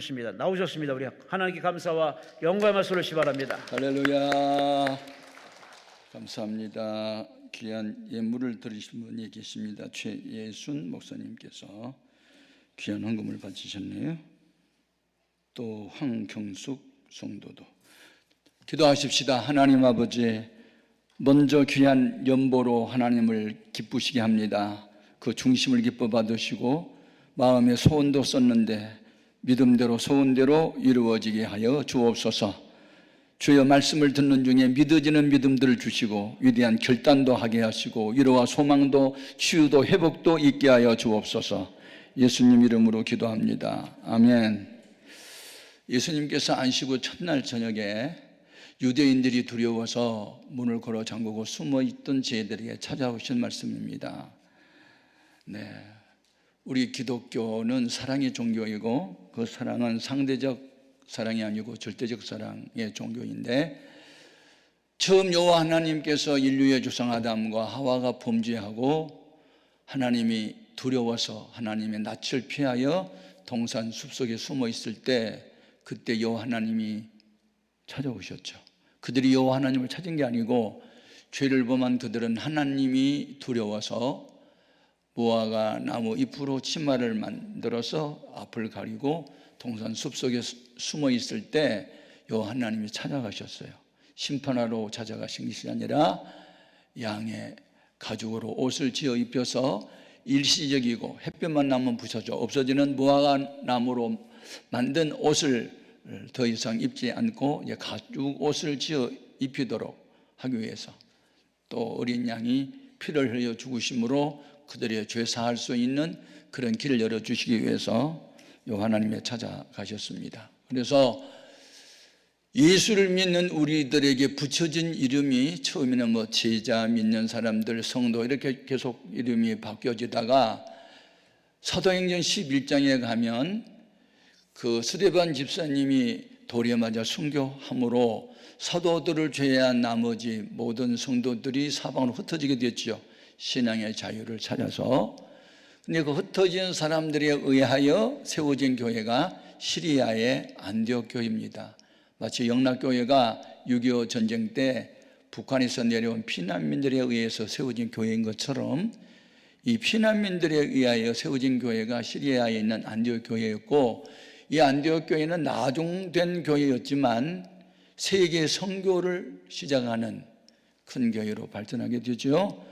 나오셨습니다. 우리 하나님께 감사와 영광의 말씀을 올리시기 바랍니다. 할렐루야. 감사합니다. 귀한 예물을 드리신 분이 계십니다. 최예순 목사님께서 귀한 헌금을 바치셨네요. 또 황경숙 성도도 기도하십시다. 하나님 아버지, 먼저 귀한 연보로 하나님을 기쁘시게 합니다. 그 중심을 기뻐 받으시고 마음의 소원도 썼는데 믿음대로 소원대로 이루어지게 하여 주옵소서. 주여, 말씀을 듣는 중에 믿어지는 믿음들을 주시고 위대한 결단도 하게 하시고 위로와 소망도 치유도 회복도 있게 하여 주옵소서. 예수님 이름으로 기도합니다. 아멘. 예수님께서 안식 후 첫날 저녁에 유대인들이 두려워서 문을 걸어 잠그고 숨어있던 제자들에게 찾아오신 말씀입니다. 네, 우리 기독교는 사랑의 종교이고 그 사랑은 상대적 사랑이 아니고 절대적 사랑의 종교인데, 처음 여호와 하나님께서 인류의 조상 아담과 하와가 범죄하고 하나님이 두려워서 하나님의 낯을 피하여 동산 숲속에 숨어 있을 때, 그때 여호와 하나님이 찾아오셨죠. 그들이 여호와 하나님을 찾은 게 아니고 죄를 범한 그들은 하나님이 두려워서 무화과 나무 잎으로 치마를 만들어서 앞을 가리고 동산 숲속에 숨어 있을 때 여호와 하나님이 찾아가셨어요. 심판하러 찾아가신 것이 아니라 양의 가죽으로 옷을 지어 입혀서 일시적이고 햇볕만 나면 부서져 없어지는 무화과 나무로 만든 옷을 더 이상 입지 않고 가죽 옷을 지어 입히도록 하기 위해서, 또 어린 양이 피를 흘려 죽으심으로 그들의 죄 사할 수 있는 그런 길을 열어주시기 위해서 여호와 하나님이 찾아가셨습니다. 그래서 예수를 믿는 우리들에게 붙여진 이름이 처음에는 제자 믿는 사람들, 성도 이렇게 계속 이름이 바뀌어지다가 사도행전 11장에 가면 그 스데반 집사님이 돌에 맞아 순교함으로 사도들을 제외한 나머지 모든 성도들이 사방으로 흩어지게 됐죠. 신앙의 자유를 찾아서. 근데 그 흩어진 사람들에 의하여 세워진 교회가 시리아의 안디옥 교회입니다. 마치 영락교회가 6.25 전쟁 때 북한에서 내려온 피난민들에 의해서 세워진 교회인 것처럼 이 피난민들에 의하여 세워진 교회가 시리아에 있는 안디옥 교회였고, 이 안디옥 교회는 나중된 교회였지만 세계 선교를 시작하는 큰 교회로 발전하게 되죠.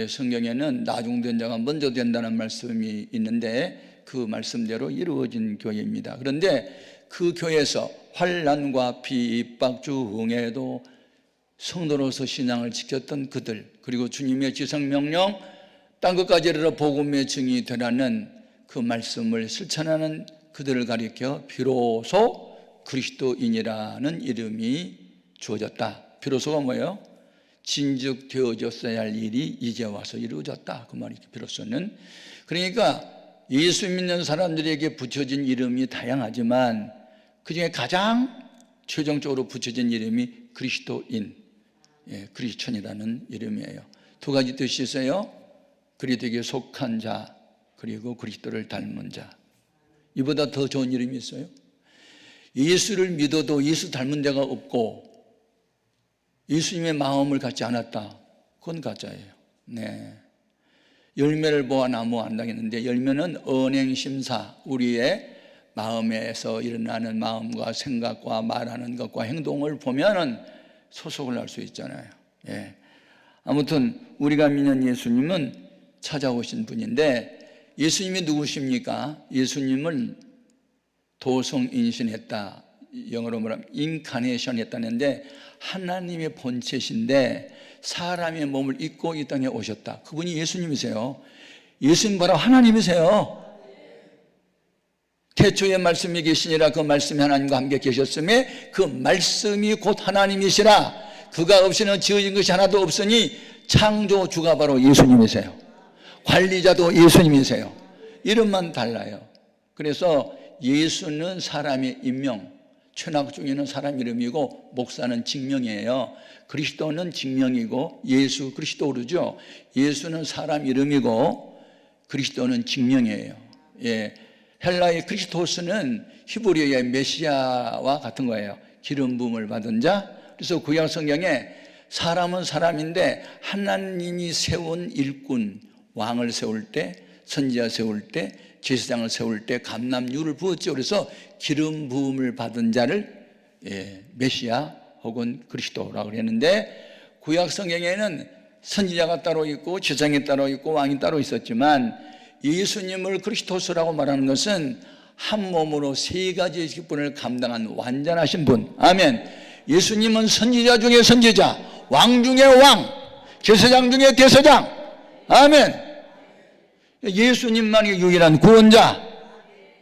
성경에는 나중된 자가 먼저 된다는 말씀이 있는데 그 말씀대로 이루어진 교회입니다. 그런데 그 교회에서 환난과 핍박 중에도 성도로서 신앙을 지켰던 그들, 그리고 주님의 지성명령 땅끝까지 이르러 복음의 증이 되라는 그 말씀을 실천하는 그들을 가리켜 비로소 그리스도인이라는 이름이 주어졌다. 비로소가 뭐예요? 진즉 되어졌어야 할 일이 이제 와서 이루어졌다, 그 말이죠. 비로소는. 그러니까 예수 믿는 사람들에게 붙여진 이름이 다양하지만 그 중에 가장 최종적으로 붙여진 이름이 그리스도인, 그리스천이라는 이름이에요. 두 가지 뜻이 있어요. 그리스도에게 속한 자, 그리고 그리스도를 닮은 자. 이보다 더 좋은 이름이 있어요? 예수를 믿어도 예수 닮은 데가 없고 예수님의 마음을 갖지 않았다, 그건 가짜예요. 네. 열매를 보아 나무 안다겠는데, 열매는 언행심사, 우리의 마음에서 일어나는 마음과 생각과 말하는 것과 행동을 보면은 소속을 할 수 있잖아요. 아무튼 우리가 믿는 예수님은 찾아오신 분인데, 예수님이 누구십니까? 예수님을 도성인신했다, 영어로 말하면 인카네이션 했다는데, 하나님의 본체신데 사람의 몸을 입고 이 땅에 오셨다. 그분이 예수님이세요. 예수님 바로 하나님이세요. 태초에 말씀이 계시니라, 그 말씀이 하나님과 함께 계셨음에 그 말씀이 곧 하나님이시라. 그가 없이는 지어진 것이 하나도 없으니 창조주가 바로 예수님이세요. 관리자도 예수님이세요. 이름만 달라요. 그래서 예수는 사람의 인명, 천학 중에는 사람 이름이고 목사는 직명이에요. 그리스도는 직명이고 예수 그리스도 그러죠. 예수는 사람 이름이고 그리스도는 직명이에요. 헬라의 크리스토스는 히브리어의 메시아와 같은 거예요. 기름 부음을 받은 자. 그래서 구약 성경에 사람은 사람인데 하나님이 세운 일꾼, 왕을 세울 때, 선지자 세울 때, 제사장을 세울 때 감람유를 부었죠. 그래서 기름 부음을 받은 자를 메시아 혹은 그리스도라고 했는데, 구약 성경에는 선지자가 따로 있고 제사장이 따로 있고 왕이 따로 있었지만 예수님을 그리스도스라고 말하는 것은 한 몸으로 세 가지의 직분을 감당한 완전하신 분. 아멘. 예수님은 선지자 중에 선지자, 왕 중에 왕, 제사장 중에 대제사장. 아멘. 예수님만이 유일한 구원자.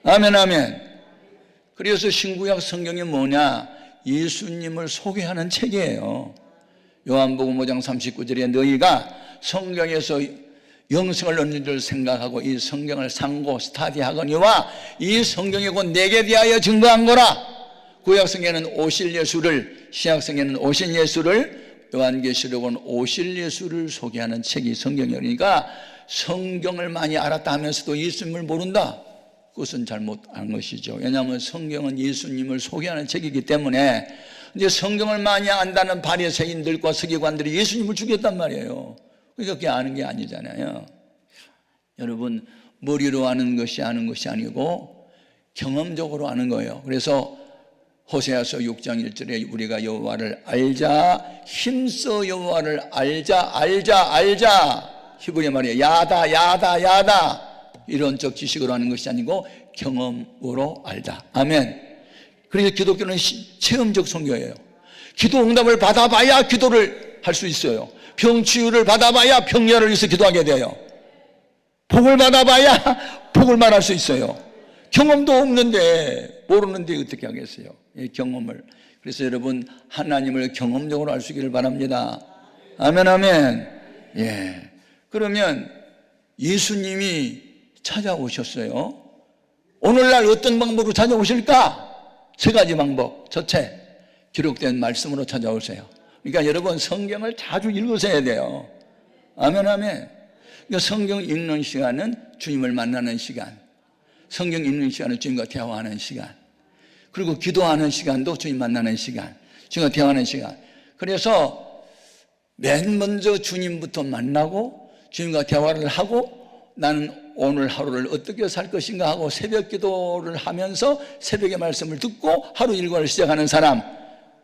아멘, 아멘. 그래서 신구약 성경이 뭐냐? 예수님을 소개하는 책이에요. 요한복음 5장 39절에 너희가 성경에서 영생을 얻는 줄 생각하고 이 성경을 상고 스타디하거니와 이 성경이 곧 내게 대하여 증거한 거라. 구약성경에는 오실 예수를, 신약성경에는 오신 예수를, 요한계시록은 오실 예수를 소개하는 책이 성경이니까, 그러니까 성경을 많이 알았다 하면서도 예수님을 모른다? 그것은 잘못한 것이죠. 왜냐하면 성경은 예수님을 소개하는 책이기 때문에. 이제 성경을 많이 안다는 바리새인들과 서기관들이 예수님을 죽였단 말이에요. 그러니까 그게 아는 게 아니잖아요. 여러분, 머리로 아는 것이 아니고 경험적으로 아는 거예요. 그래서 호세아서 6장 1절에 우리가 여호와를 알자, 힘써 여호와를 알자. 히브리 말이에요. 야다 이론적 지식으로 하는 것이 아니고 경험으로 알다. 아멘. 그래서 기독교는 체험적 선교예요. 기도 응답을 받아봐야 기도를 할 수 있어요. 병 치유를 받아봐야 병렬을 위해서 기도하게 돼요. 복을 받아봐야 복을 말할 수 있어요. 경험도 없는데, 모르는데 어떻게 하겠어요? 경험을. 그래서 여러분, 하나님을 경험적으로 알 수 있기를 바랍니다. 아멘, 아멘. 예. 그러면 예수님이 찾아오셨어요. 오늘날 어떤 방법으로 찾아오실까? 세 가지 방법. 첫째, 기록된 말씀으로 찾아오세요. 그러니까 여러분, 성경을 자주 읽으셔야 돼요. 아멘, 아멘. 그러니까 성경 읽는 시간은 주님을 만나는 시간, 성경 읽는 시간은 주님과 대화하는 시간, 그리고 기도하는 시간도 주님 만나는 시간, 주님과 대화하는 시간. 그래서 맨 먼저 주님부터 만나고 주님과 대화를 하고 나는 오늘 하루를 어떻게 살 것인가 하고 새벽 기도를 하면서 새벽의 말씀을 듣고 하루 일과를 시작하는 사람,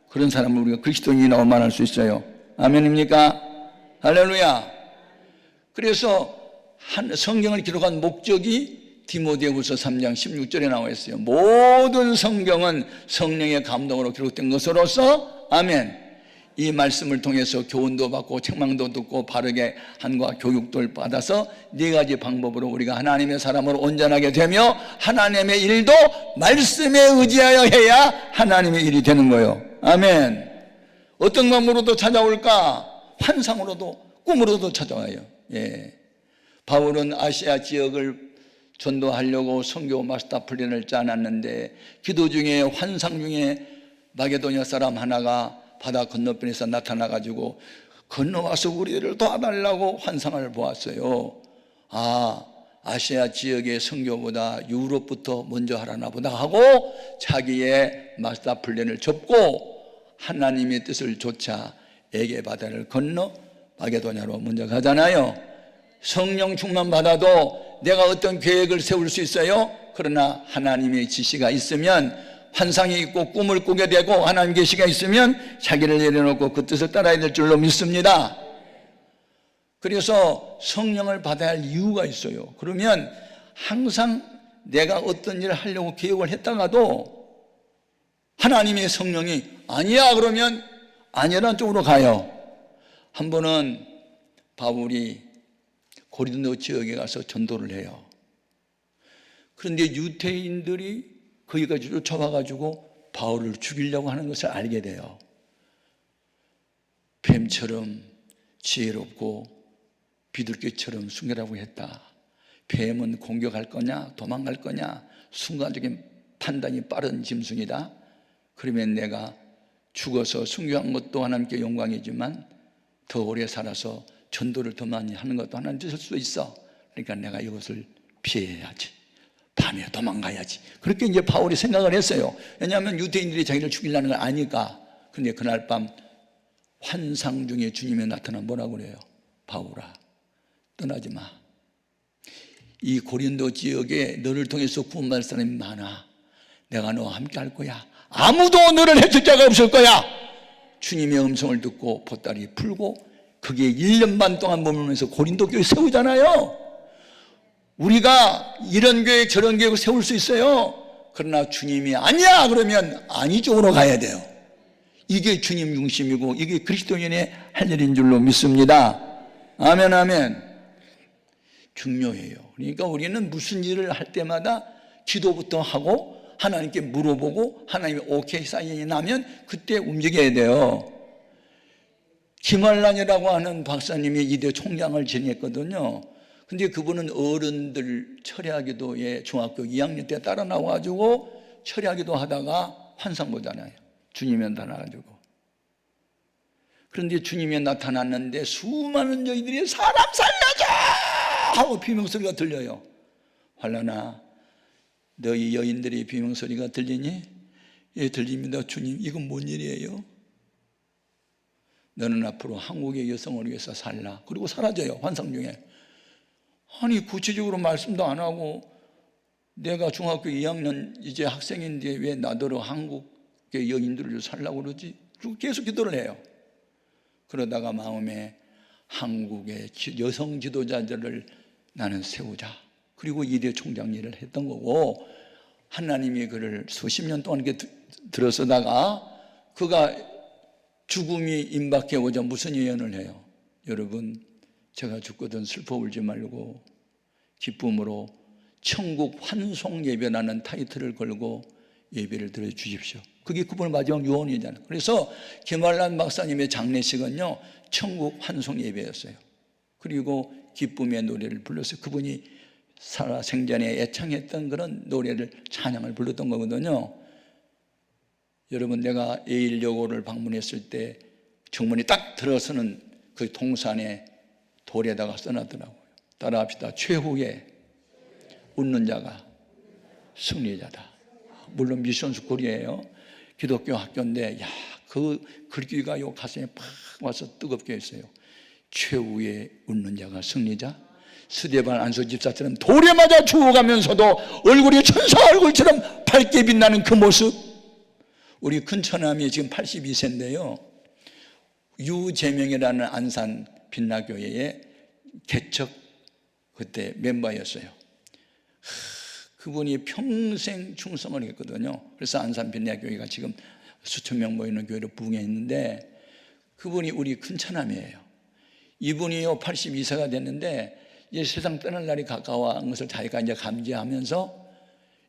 그런 사람을 우리가 그리스도인이라고 말할 수 있어요. 아멘입니까? 할렐루야. 그래서 성경을 기록한 목적이 디모데후서 3장 16절에 나와 있어요. 모든 성경은 성령의 감동으로 기록된 것으로서, 아멘, 이 말씀을 통해서 교훈도 받고 책망도 듣고 바르게 한과 교육도 받아서 네 가지 방법으로 우리가 하나님의 사람으로 온전하게 되며 하나님의 일도 말씀에 의지하여 해야 하나님의 일이 되는 거예요. 아멘. 어떤 방법으로도 찾아올까? 환상으로도, 꿈으로도 찾아와요. 예. 바울은 아시아 지역을 전도하려고 선교 마스터 플랜을 짜놨는데 기도 중에 환상 중에 마게도냐 사람 하나가 바다 건너편에서 나타나가지고 건너와서 우리를 도와달라고 환상을 보았어요. 아시아 지역의 선교보다 유럽부터 먼저 하라나 보다 하고 자기의 마스터 플랜을 접고 하나님의 뜻을 좇아 에게 바다를 건너 마게도냐로 먼저 가잖아요. 성령 충만 받아도 내가 어떤 계획을 세울 수 있어요. 그러나 하나님의 지시가 있으면, 환상이 있고 꿈을 꾸게 되고 하나님의 계시가 있으면 자기를 내려놓고 그 뜻을 따라야 될 줄로 믿습니다. 그래서 성령을 받아야 할 이유가 있어요. 그러면 항상 내가 어떤 일을 하려고 계획을 했다가도 하나님의 성령이 아니야 그러면 아니라는 쪽으로 가요. 한 번은 바울이 고린도 지역에 가서 전도를 해요. 그런데 유대인들이 거기까지 쫓아와가지고 바울을 죽이려고 하는 것을 알게 돼요. 뱀처럼 지혜롭고 비둘기처럼 숨기라고 했다. 뱀은 공격할 거냐 도망갈 거냐 순간적인 판단이 빠른 짐승이다. 그러면 내가 죽어서 순교한 것도 하나님께 영광이지만 더 오래 살아서 전도를 더 많이 하는 것도 하나님 주실 수 있어. 그러니까 내가 이것을 피해야지. 밤에 도망가야지. 그렇게 이제 바울이 생각을 했어요. 왜냐하면 유대인들이 자기를 죽이려는 걸 아니까. 그런데 그날 밤 환상 중에 주님이 나타나 뭐라고 그래요? 바울아, 떠나지 마. 이 고린도 지역에 너를 통해서 구원받을 사람이 많아. 내가 너와 함께 할 거야. 아무도 너를 해줄 자가 없을 거야. 주님의 음성을 듣고 보따리 풀고 거기에 1년 반 동안 머물면서 고린도 교회 세우잖아요. 우리가 이런 교회 저런 교회 세울 수 있어요. 그러나 주님이 아니야 그러면 아니 쪽으로 가야 돼요. 이게 주님 중심이고 이게 그리스도인의 할 일인 줄로 믿습니다. 아멘 아멘. 중요해요. 그러니까 우리는 무슨 일을 할 때마다 기도부터 하고 하나님께 물어보고 하나님이 오케이 사인이 나면 그때 움직여야 돼요. 김환란이라고 하는 박사님이 이대 총장을 지냈거든요. 근데 그분은 어른들 철야기도에 중학교 2학년 때 따라 나와가지고 철야기도 하다가 환상 보잖아요. 주님이 나타나가지고. 그런데 주님이 나타났는데 수많은 여인들이 사람 살려줘! 하고 비명소리가 들려요. 환란아, 너희 여인들의 비명소리가 들리니? 예, 들립니다. 주님, 이건 뭔 일이에요? 너는 앞으로 한국의 여성을 위해서 살라. 그리고 사라져요. 환상 중에. 아니 구체적으로 말씀도 안 하고 내가 중학교 2학년 이제 학생인데 왜 나더러 한국의 여인들을 위해서 살라고 그러지? 그리고 계속 기도를 해요. 그러다가 마음에 한국의 여성 지도자들을 나는 세우자. 그리고 이대 총장 일을 했던 거고 하나님이 그를 수십 년 동안 이렇게 들어서다가 그가 죽음이 임박해 오자 무슨 예언을 해요? 여러분, 제가 죽거든 슬퍼 울지 말고 기쁨으로 천국 환송 예배라는 타이틀을 걸고 예배를 드려 주십시오. 그게 그분의 마지막 유언이잖아요. 그래서 김환란 박사님의 장례식은요 천국 환송 예배였어요. 그리고 기쁨의 노래를 불렀어요. 그분이 살아생전에 애창했던 그런 노래를 찬양을 불렀던 거거든요. 여러분, 내가 예일여고를 방문했을 때 정문이 딱 들어서는 그 동산에 돌에다가 써놨더라고요. 따라합시다. 최후의 웃는 자가 승리자다. 물론 미션스쿨이에요. 기독교 학교인데 그 글귀가 요 가슴에 팍 와서 뜨겁게 했어요. 최후의 웃는 자가 승리자. 스데반 안소 집사처럼 돌에 맞아 죽어가면서도 얼굴이 천사 얼굴처럼 밝게 빛나는 그 모습. 우리 큰처남이 지금 82세인데요 유재명이라는 안산 빛나교회의 개척 그때 멤버였어요. 그분이 평생 충성을 했거든요. 그래서 안산 빛나교회가 지금 수천 명 모이는 교회로 부흥했는데 그분이 우리 큰처남이에요. 이분이요 82세가 됐는데 이제 세상 떠날 날이 가까워한 것을 자기가 이제 감지하면서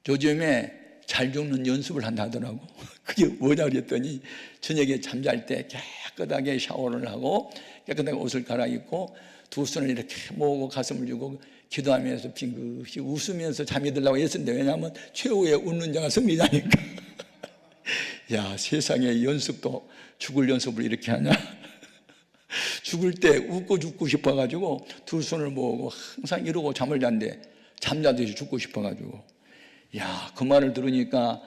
요즘에 잘 죽는 연습을 한다더라고. 그게 뭐냐 그랬더니 저녁에 잠잘 때 깨끗하게 샤워를 하고 깨끗하게 옷을 갈아입고 두 손을 이렇게 모으고 가슴을 주고 기도하면서 빙긋이 웃으면서 잠이 들라고 했었는데 왜냐하면 최후의 웃는 자가 승리자니까. 야, 세상에 연습도 죽을 연습을 이렇게 하냐. 죽을 때 웃고 죽고 싶어가지고 두 손을 모으고 항상 이러고 잠을 잔대. 잠자듯이 죽고 싶어가지고. 야, 그 말을 들으니까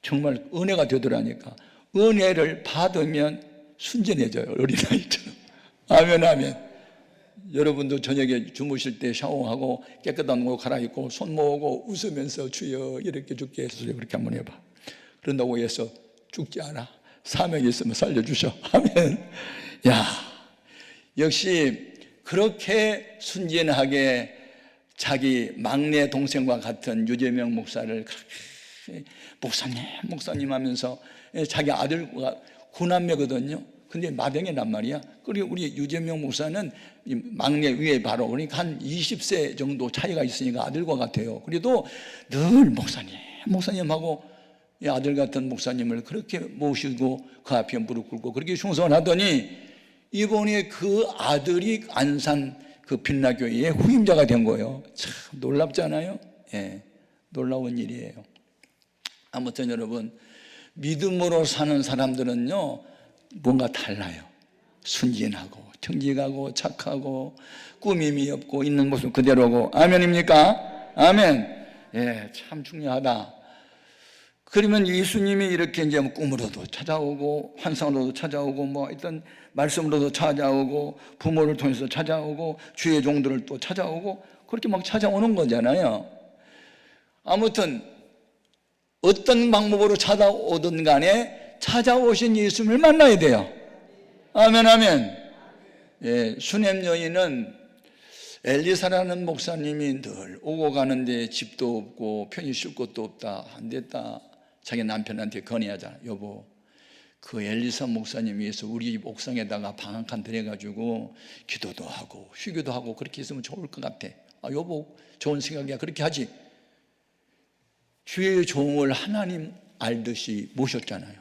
정말 은혜가 되더라니까. 은혜를 받으면 순전해져요. 어린아이처럼. 아멘 아멘. 여러분도 저녁에 주무실 때 샤워하고 깨끗한 옷 갈아입고 손 모으고 웃으면서 주여 이렇게 죽게 해주세요. 그렇게 한번 해봐. 그런다고 해서 죽지 않아. 사명이 있으면 살려주셔. 아멘. 야, 역시 그렇게 순진하게 자기 막내 동생과 같은 유재명 목사를 그렇게 목사님 하면서 자기 아들과 구남매거든요. 근데 마병이란 말이야. 그리고 우리 유재명 목사는 막내 위에 바로 그러니까 한 20세 정도 차이가 있으니까 아들과 같아요. 그래도 늘 목사님하고 아들 같은 목사님을 그렇게 모시고 그 앞에 무릎 꿇고 그렇게 충성을 하더니 이번에 그 아들이 안산 그 빛나교회의 후임자가 된 거예요. 참 놀랍잖아요. 예, 놀라운 일이에요. 아무튼 여러분, 믿음으로 사는 사람들은요 뭔가 달라요. 순진하고 정직하고 착하고 꾸밈이 없고 있는 모습 그대로고. 아멘입니까? 아멘. 예, 참 중요하다. 그러면 예수님이 이렇게 이제 꿈으로도 찾아오고 환상으로도 찾아오고 뭐 어떤 말씀으로도 찾아오고 부모를 통해서 찾아오고 주의 종들을 또 찾아오고 그렇게 막 찾아오는 거잖아요. 아무튼 어떤 방법으로 찾아오든 간에 찾아오신 예수님을 만나야 돼요. 아멘, 아멘. 예, 수넴 여인은 엘리사라는 목사님이 늘 오고 가는데 집도 없고 편히 쉴 곳도 없다, 안 됐다. 자기 남편한테 건의하자. 여보, 그 엘리사 목사님 위해서 우리 집 옥상에다가 방 한 칸 들여가지고 기도도 하고 휴교도 하고 그렇게 있으면 좋을 것 같아. 아, 여보, 좋은 생각이야. 그렇게 하지. 주의 종을 하나님 알듯이 모셨잖아요.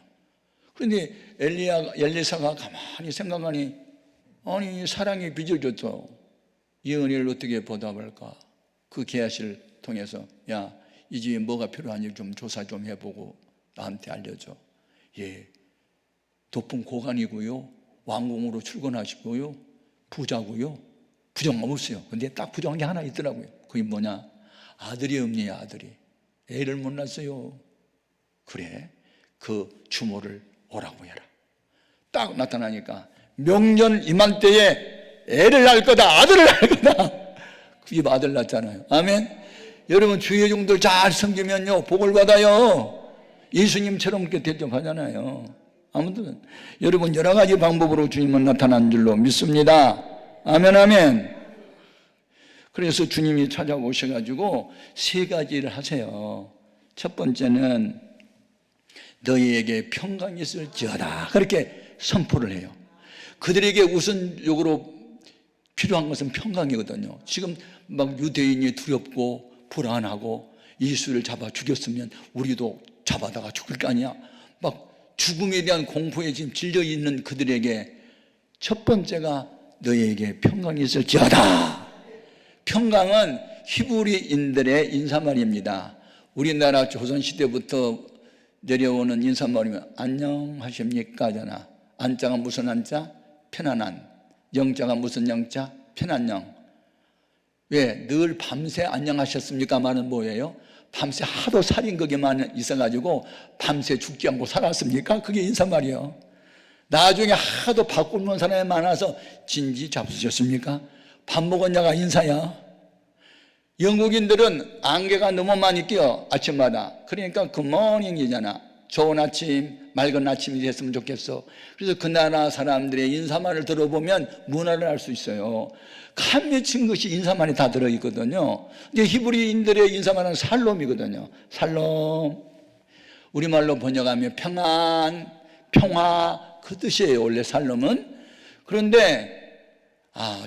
그런데 엘리사가 가만히 생각하니, 아니, 사랑의 빚을 줬죠. 이 은혜를 어떻게 보답할까? 그 계약을 통해서, 야, 이 집에 뭐가 필요한지 좀 조사 좀 해보고 나한테 알려줘. 예, 높은 고관이고요, 왕궁으로 출근하시고요, 부자고요, 부정은 없어요. 근데 딱 부정한 게 하나 있더라고요. 그게 뭐냐? 아들이 없네요. 아들이 애를 못 낳았어요. 그래, 그 주모를 오라고 해라. 딱 나타나니까 명년 이맘때에 애를 낳을 거다, 아들을 낳을 거다. 그게 아들 낳잖아요. 아멘. 여러분, 주의 종들 잘 섬기면요 복을 받아요. 예수님처럼 그렇게 대접하잖아요. 아무튼 여러분, 여러 가지 방법으로 주님은 나타난 줄로 믿습니다. 아멘, 아멘. 그래서 주님이 찾아오셔가지고 세 가지를 하세요. 첫 번째는 너희에게 평강이 있을지어다, 그렇게 선포를 해요. 그들에게 우선적으로 필요한 것은 평강이거든요. 지금 막 유대인이 두렵고 불안하고 예수를 잡아 죽였으면 우리도 잡아다가 죽을 거 아니야. 막 죽음에 대한 공포에 지금 질려 있는 그들에게 첫 번째가 너희에게 평강이 있을지어다. 평강은 히브리인들의 인사말입니다. 우리나라 조선시대부터 내려오는 인사말이면 안녕하십니까잖아. 안자가 무슨 안자? 편안한. 영자가 무슨 영자? 편한 영. 왜? 늘 밤새 안녕하셨습니까? 말은 뭐예요? 밤새 하도 살인 거기만 있어가지고 밤새 죽지 않고 살았습니까? 그게 인사말이에요. 나중에 하도 밥 굶는 사람이 많아서 진지 잡수셨습니까? 밥 먹었냐가 인사야. 영국인들은 안개가 너무 많이 껴, 아침마다. 그러니까 굿모닝이잖아. 좋은 아침, 맑은 아침이 됐으면 좋겠어. 그래서 그 나라 사람들의 인사말을 들어보면 문화를 알 수 있어요. 간 맺힌 것이 인사말에 다 들어있거든요. 근데 히브리인들의 인사말은 살롬이거든요. 살롬. 우리말로 번역하면 평안, 평화, 그 뜻이에요, 원래 살롬은. 그런데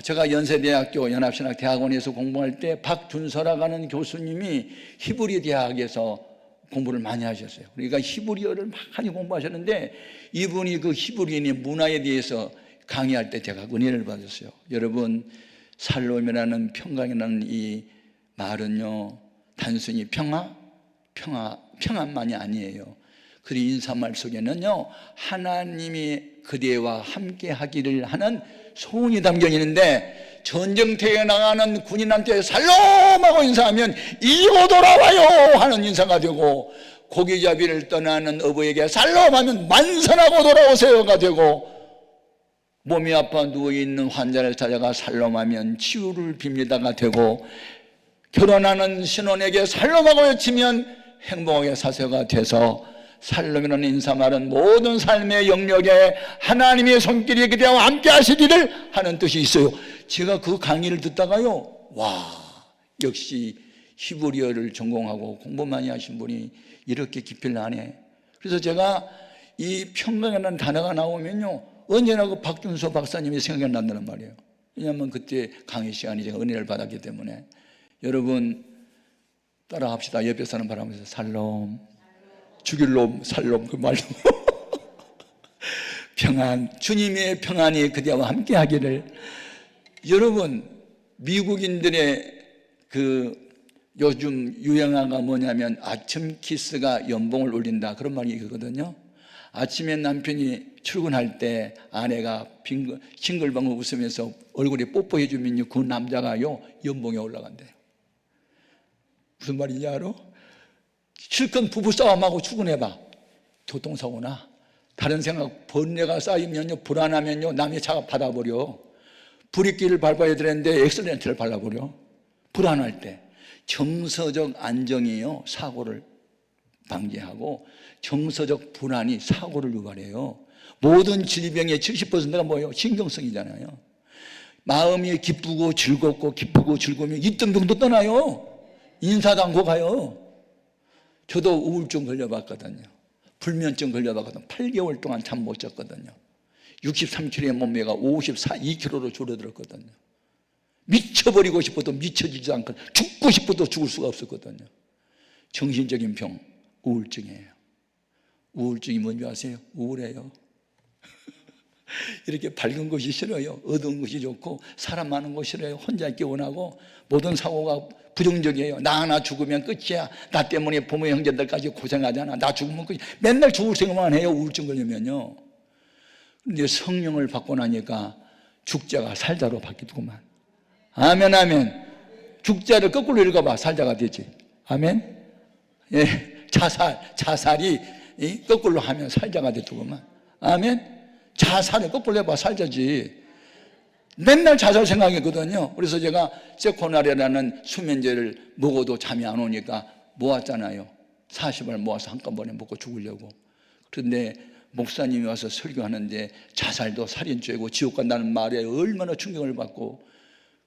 제가 연세대학교 연합신학대학원에서 공부할 때 박준서라고 하는 교수님이 히브리 대학에서 공부를 많이 하셨어요. 그러니까 히브리어를 많이 공부하셨는데 이분이 그 히브리인의 문화에 대해서 강의할 때 제가 은혜를 받았어요. 여러분, 살롬이라는 평강이라는 이 말은요, 단순히 평안만이 아니에요. 그 인사말 속에는요, 하나님이 그대와 함께 하기를 하는 소원이 담겨 있는데, 전쟁터에 나가는 군인한테 살롬하고 인사하면 이고 돌아와요 하는 인사가 되고, 고기잡이를 떠나는 어부에게 살롬하면 만선하고 돌아오세요가 되고, 몸이 아파 누워있는 환자를 찾아가 살롬하면 치유를 빕니다가 되고, 결혼하는 신혼에게 살롬하고 외치면 행복하게 사세가 돼서, 살롬이라는 인사말은 모든 삶의 영역에 하나님의 손길이 그대와 함께 하시기를 하는 뜻이 있어요. 제가 그 강의를 듣다가요, 와, 역시 히브리어를 전공하고 공부 많이 하신 분이 이렇게 깊이를 아네. 그래서 제가 이 평강이라는 단어가 나오면요, 언제나 그 박준서 박사님이 생각이 난다는 말이에요. 왜냐하면 그때 강의 시간이 제가 은혜를 받았기 때문에. 여러분, 따라 합시다. 옆에 사람 바라보면서 살롬, 죽일 놈, 살놈, 그 말로. 평안, 주님의 평안이 그대와 함께 하기를. 여러분, 미국인들의 그 요즘 유행어가 뭐냐면 아침 키스가 연봉을 올린다, 그런 말이 있거든요. 아침에 남편이 출근할 때 아내가 싱글벙글 웃으면서 얼굴에 뽀뽀해 주면요, 그 남자가요 연봉이 올라간대요. 무슨 말인지 알아? 실컷 부부싸움하고 출근해봐. 교통사고나 다른 생각, 번뇌가 쌓이면요, 불안하면요, 남의 차가 받아버려. 브레이크를 밟아야 되는데 엑셀런트를 밟아버려. 불안할 때. 정서적 안정이요, 사고를 방지하고 정서적 불안이 사고를 유발해요. 모든 질병의 70%가 뭐예요? 신경성이잖아요. 마음이 기쁘고 즐겁고 기쁘고 즐거우면 이등병도 떠나요. 인사도 않고 가요. 저도 우울증 걸려봤거든요. 불면증 걸려봤거든요. 8개월 동안 잠 못 잤거든요. 63kg의 몸매가 52kg로 줄어들었거든요. 미쳐버리고 싶어도 미쳐지지 않고 죽고 싶어도 죽을 수가 없었거든요. 정신적인 병, 우울증이에요. 우울증이 뭔지 아세요? 우울해요. 이렇게 밝은 것이 싫어요. 어두운 것이 좋고 사람 많은 거 싫어요. 혼자 있기 원하고 모든 사고가 부정적이에요. 나 하나 죽으면 끝이야. 나 때문에 부모 형제들까지 고생하잖아. 나 죽으면 끝이야. 맨날 죽을 생각만 해요. 우울증 걸리면요. 그런데 성령을 받고 나니까 죽자가 살자로 바뀌더구만. 아멘, 아멘. 죽자를 거꾸로 읽어봐. 살자가 되지. 아멘. 예, 자살이 거꾸로 하면 살자가 되더구만. 아멘. 자살을 거꾸로 해봐. 살자지. 맨날 자살 생각했거든요. 그래서 제가 세코나레라는 수면제를 먹어도 잠이 안 오니까 모았잖아요. 40알 모아서 한꺼번에 먹고 죽으려고. 그런데 목사님이 와서 설교하는데 자살도 살인죄고 지옥 간다는 말에 얼마나 충격을 받고,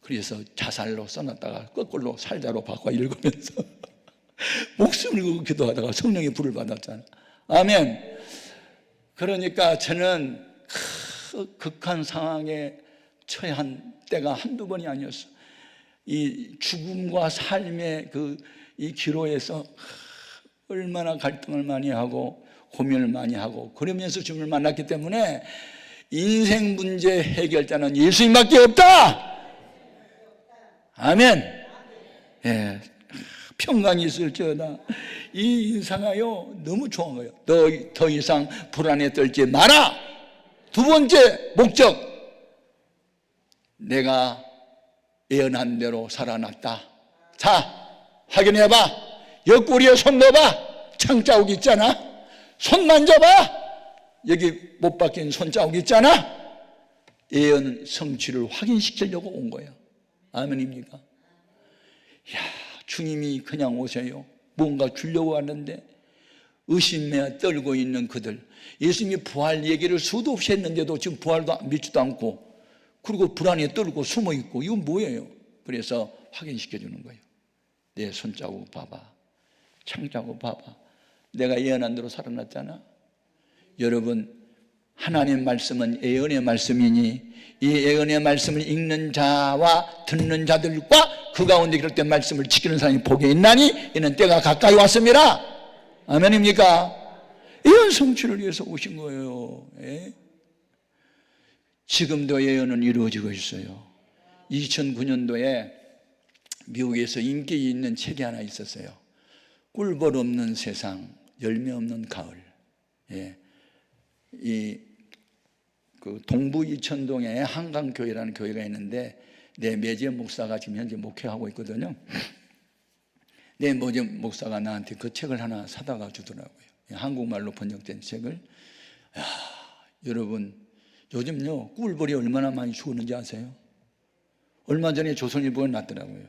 그래서 자살로 써놨다가 거꾸로 살자로 바꿔 읽으면서 목숨을 걸고 기도하다가 성령의 불을 받았잖아. 아멘. 그러니까 저는 극한 상황에 처한 때가 한두 번이 아니었어. 이 죽음과 삶의 이 기로에서 얼마나 갈등을 많이 하고 고민을 많이 하고 그러면서 주님을 만났기 때문에 인생 문제 해결자는 예수님밖에 없다. 아멘. 예, 평강이 있을지어다. 이 인상하여 너무 좋은 거예요. 더 이상 불안에 떨지 마라. 두 번째 목적, 내가 예언한 대로 살아났다. 자, 확인해봐. 옆구리에 손 넣어봐. 창자국 있잖아. 손 만져봐. 여기 못 박힌 손자국 있잖아. 예언 성취를 확인시키려고 온 거예요. 아멘입니까? 야, 주님이 그냥 오세요. 뭔가 주려고 왔는데 의심에 떨고 있는 그들, 예수님이 부활 얘기를 수도 없이 했는데도 지금 부활도 믿지도 않고, 그리고 불안에 떨고 숨어 있고, 이건 뭐예요? 그래서 확인시켜 주는 거예요. 내 손자국 봐봐. 창자국 봐봐. 내가 예언한 대로 살아났잖아. 여러분, 하나님 말씀은 예언의 말씀이니 이 예언의 말씀을 읽는 자와 듣는 자들과 그 가운데 기록된 말씀을 지키는 사람이 복이 있나니 이는 때가 가까이 왔습니다. 아멘입니까? 예언 성취를 위해서 오신 거예요. 예? 지금도 예언은 이루어지고 있어요. 2009년도에 미국에서 인기 있는 책이 하나 있었어요. 꿀벌 없는 세상, 열매 없는 가을. 예. 그 동부 이천동에 한강교회라는 교회가 있는데 내 매제 목사가 지금 현재 목회하고 있거든요. 내 매제 목사가 나한테 그 책을 하나 사다가 주더라고요. 한국말로 번역된 책을. 야, 여러분, 요즘요 꿀벌이 얼마나 많이 죽었는지 아세요? 얼마 전에 조선일보에 났더라고요.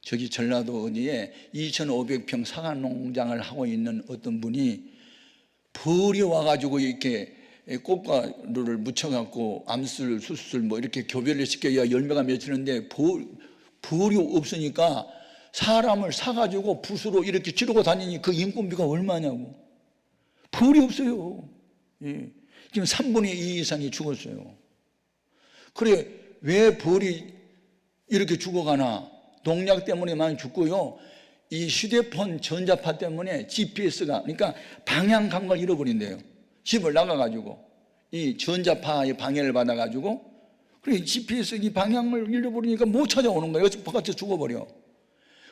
저기 전라도 어디에 2,500평 사과 농장을 하고 있는 어떤 분이 벌이 와가지고 이렇게 꽃가루를 묻혀갖고 암술, 수술 뭐 이렇게 교배를 시켜야 열매가 맺히는데 벌이 없으니까 사람을 사가지고 붓으로 이렇게 찌르고 다니니 그 인건비가 얼마냐고. 벌이 없어요. 예. 지금 3분의 2 이상이 죽었어요. 그래, 왜 벌이 이렇게 죽어가나? 농약 때문에 많이 죽고요. 이 휴대폰 전자파 때문에 GPS가, 그러니까 방향 감각을 잃어버린대요. 집을 나가가지고 이 전자파의 방해를 받아가지고, 그래 GPS 이 방향을 잃어버리니까 못 찾아오는 거예요. 바깥에 죽어버려.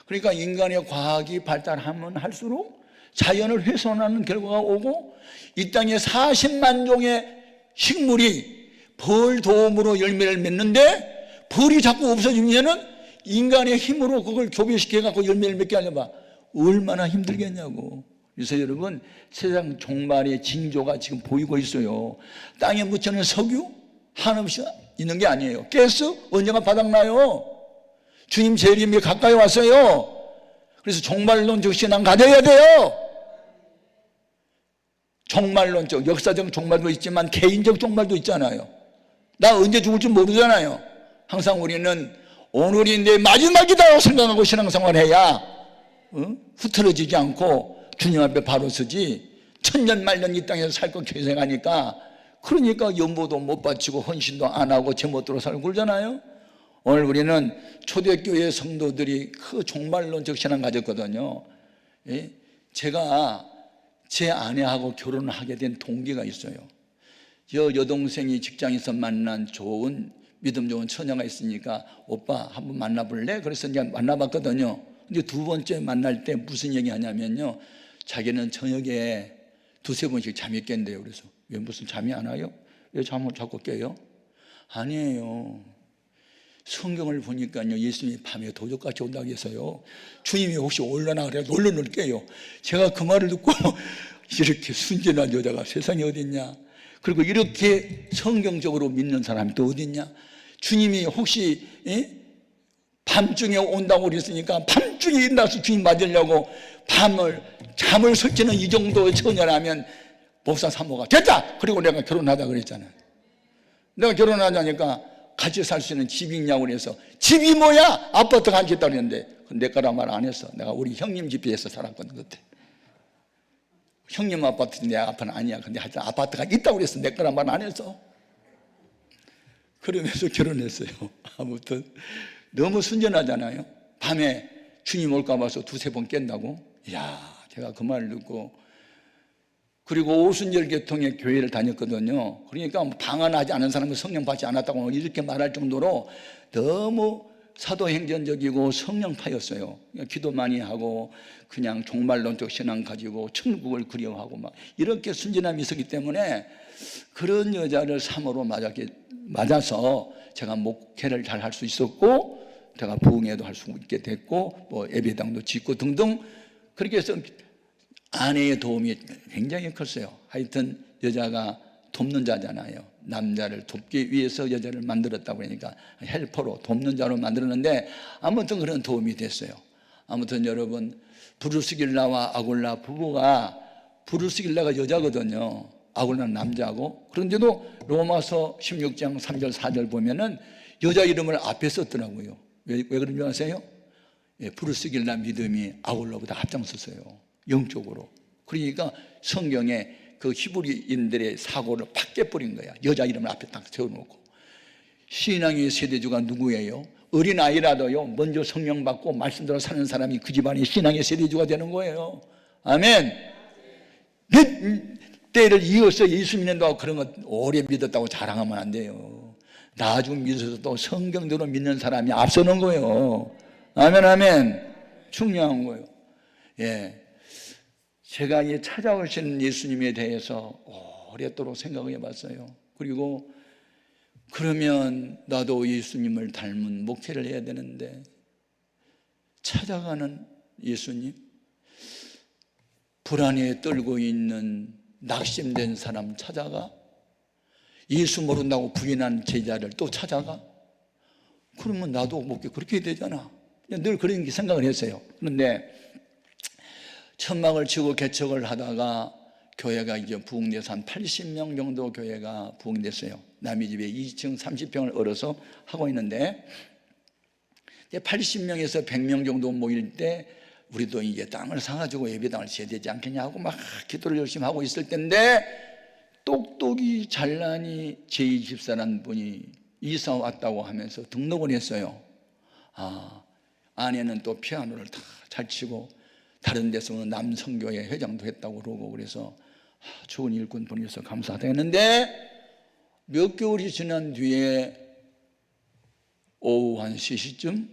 그러니까 인간의 과학이 발달하면 할수록 자연을 훼손하는 결과가 오고, 이 땅에 40만 종의 식물이 벌 도움으로 열매를 맺는데 벌이 자꾸 없어지면은 인간의 힘으로 그걸 교배시켜갖고 열매를 맺게 하려봐. 얼마나 힘들겠냐고. 그래서 여러분, 세상 종말의 징조가 지금 보이고 있어요. 땅에 묻혀있는 석유 한없이 있는 게 아니에요. 가스 언젠가 바닥나요. 주님 재림이 가까이 왔어요. 그래서 종말론적 신앙 가져야 돼요. 종말론적, 역사적 종말도 있지만 개인적 종말도 있잖아요. 나 언제 죽을지 모르잖아요. 항상 우리는 오늘이 내 마지막이다 생각하고 신앙생활해야 흐트러지지 않고 주님 앞에 바로 서지. 천년만년 이 땅에서 살 거 계획하니까, 그러니까 연보도 못 바치고 헌신도 안 하고 제멋대로 살고 그러잖아요. 오늘 우리는 초대교회 성도들이 그 종말론적 신앙 가졌거든요. 제가 제 아내하고 결혼을 하게 된 동기가 있어요. 여동생이 직장에서 만난 좋은 믿음 좋은 처녀가 있으니까 오빠 한번 만나볼래? 그래서 이제 만나봤거든요. 근데 두 번째 만날 때 무슨 얘기 하냐면요, 자기는 저녁에 두세 번씩 잠이 깬대요. 그래서 왜 무슨 잠이 안 와요? 왜 잠을 자꾸 깨요? 아니에요. 성경을 보니까요, 예수님이 밤에 도적같이 온다고 해서요, 주님이 혹시 올라나 그래 놀러 깨요. 제가 그 말을 듣고 이렇게 순진한 여자가 세상에 어딨냐, 그리고 이렇게 성경적으로 믿는 사람이 또 어딨냐. 주님이 혹시 밤중에 온다고 그랬으니까 밤중에 일어나서 주님 맞으려고 잠을 설치는 이 정도의 처녀라면 목사 사모가 됐다! 그리고 내가 결혼하자 그랬잖아요. 내가 결혼하자니까 같이 살 수 있는 집이 있냐고 그래서, 집이 뭐야? 아파트가 한 채 있다고 그랬는데 내 거란 말 안 했어. 내가 우리 형님 집에서 살았거든 그때. 형님 아파트 내 아파트는 아니야. 근데 하여튼 아파트가 있다고 그랬어. 내 거란 말 안 했어. 그러면서 결혼했어요. 아무튼 너무 순전하잖아요. 밤에 주님 올까 봐서 두세 번 깬다고. 이야, 제가 그 말을 듣고, 그리고 오순절계통에 교회를 다녔거든요. 그러니까 방언하지 않은 사람은 성령 받지 않았다고 이렇게 말할 정도로 너무 사도행전적이고 성령파였어요. 기도 많이 하고 그냥 종말론적 신앙 가지고 천국을 그리워하고 막 이렇게 순진함이 있었기 때문에 그런 여자를 사모로 맞아서 제가 목회를 잘 할 수 있었고, 제가 부흥회도 할 수 있게 됐고, 뭐 예배당도 짓고 등등. 그렇게 해서 아내의 도움이 굉장히 컸어요. 하여튼 여자가 돕는 자잖아요. 남자를 돕기 위해서 여자를 만들었다고 그러니까 헬퍼로 돕는 자로 만들었는데, 아무튼 그런 도움이 됐어요. 아무튼 여러분, 브루스길라와 아굴라 부부가, 브루스길라가 여자거든요. 아굴라는 남자고. 그런데도 로마서 16장 3절 4절 보면은 여자 이름을 앞에 썼더라고요. 왜 그런 줄 아세요? 브루스길라 믿음이 아굴라보다 앞장섰어요, 영적으로. 그러니까 성경에 그 히브리인들의 사고를 팍 깨버린 거야. 여자 이름을 앞에 딱 세워놓고. 신앙의 세대주가 누구예요? 어린아이라도요, 먼저 성령 받고 말씀대로 사는 사람이 그 집안의 신앙의 세대주가 되는 거예요. 아멘. 때를 이어서 예수 믿는다고 그런 거 오래 믿었다고 자랑하면 안 돼요. 나중 믿어서 또 성경대로 믿는 사람이 앞서는 거예요. 아멘, 아멘. 중요한 거예요. 제가 이 찾아오신 예수님에 대해서 오랫도록 생각을 해봤어요. 그리고 그러면 나도 예수님을 닮은 목회를 해야 되는데, 찾아가는 예수님, 불안에 떨고 있는 낙심된 사람 찾아가, 예수 모른다고 부인한 제자를 또 찾아가, 그러면 나도 목회 그렇게 해야 되잖아. 늘 그런 생각을 했어요. 그런데 천막을 치고 개척을 하다가 교회가 이제 부흥돼서 한 80명 정도 교회가 부흥됐어요. 남의 집에 2층 30평을 얻어서 하고 있는데, 80명에서 100명 정도 모일 때 우리도 이제 땅을 사가지고 예배당을 지어야 되지 않겠냐 하고 막 기도를 열심히 하고 있을 텐데, 똑똑이 잘나니 제2집사라는 분이 이사 왔다고 하면서 등록을 했어요. 아내는 또 피아노를 다 잘 치고 다른 데서는 남성교회 회장도 했다고 그러고, 그래서 좋은 일꾼 보내서 감사하다 했는데, 몇 개월이 지난 뒤에 오후 한 3시쯤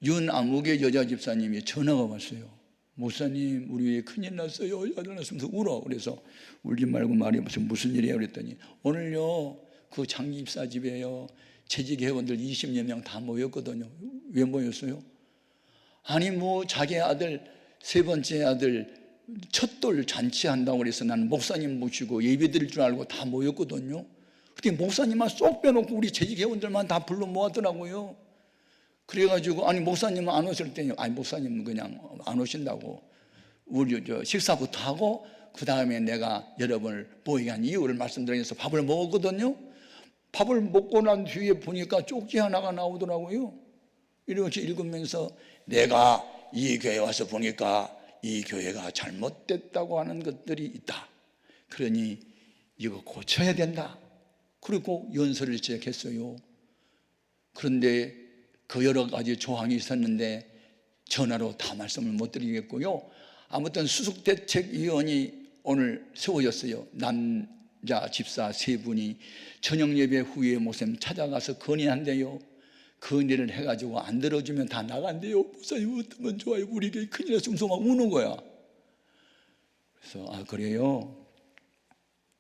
윤아무개 여자 집사님이 전화가 왔어요. 목사님, 우리 왜 큰일 났어요. 아들 났으면서 울어. 그래서 울지 말고 말해 무슨 일이에요? 그랬더니 오늘요, 그 장 집사 집에요, 재직 회원들 20여 명 다 모였거든요. 왜 모였어요? 아니 뭐 자기 아들 세 번째 아들 첫돌 잔치한다고 그래서 나는 목사님 모시고 예배 드릴 줄 알고 다 모였거든요. 그때 목사님만 쏙 빼놓고 우리 재직 회원들만 다 불러 모았더라고요. 그래가지고 아니 목사님은 안 오실 때요. 아니 목사님은 그냥 안 오신다고. 우리 식사부터 하고 그 다음에 내가 여러분을 모이게 한 이유를 말씀드리면서 밥을 먹었거든요. 밥을 먹고 난 뒤에 보니까 쪽지 하나가 나오더라고요. 이렇게 읽으면서 내가 이 교회 와서 보니까 이 교회가 잘못됐다고 하는 것들이 있다. 그러니 이거 고쳐야 된다. 그리고 연설을 시작했어요. 그런데 그 여러 가지 조항이 있었는데 전화로 다 말씀을 못 드리겠고요. 아무튼 수석대책위원이 오늘 세워졌어요. 남자 집사 세 분이 저녁 예배 후에 목사님 찾아가서 건의한대요. 건의를 해가지고 안 들어주면 다 나간대요. 목사님 어떠면 좋아요. 우리 교회 큰일 났으면 막 우는 거야. 그래서 아 그래요?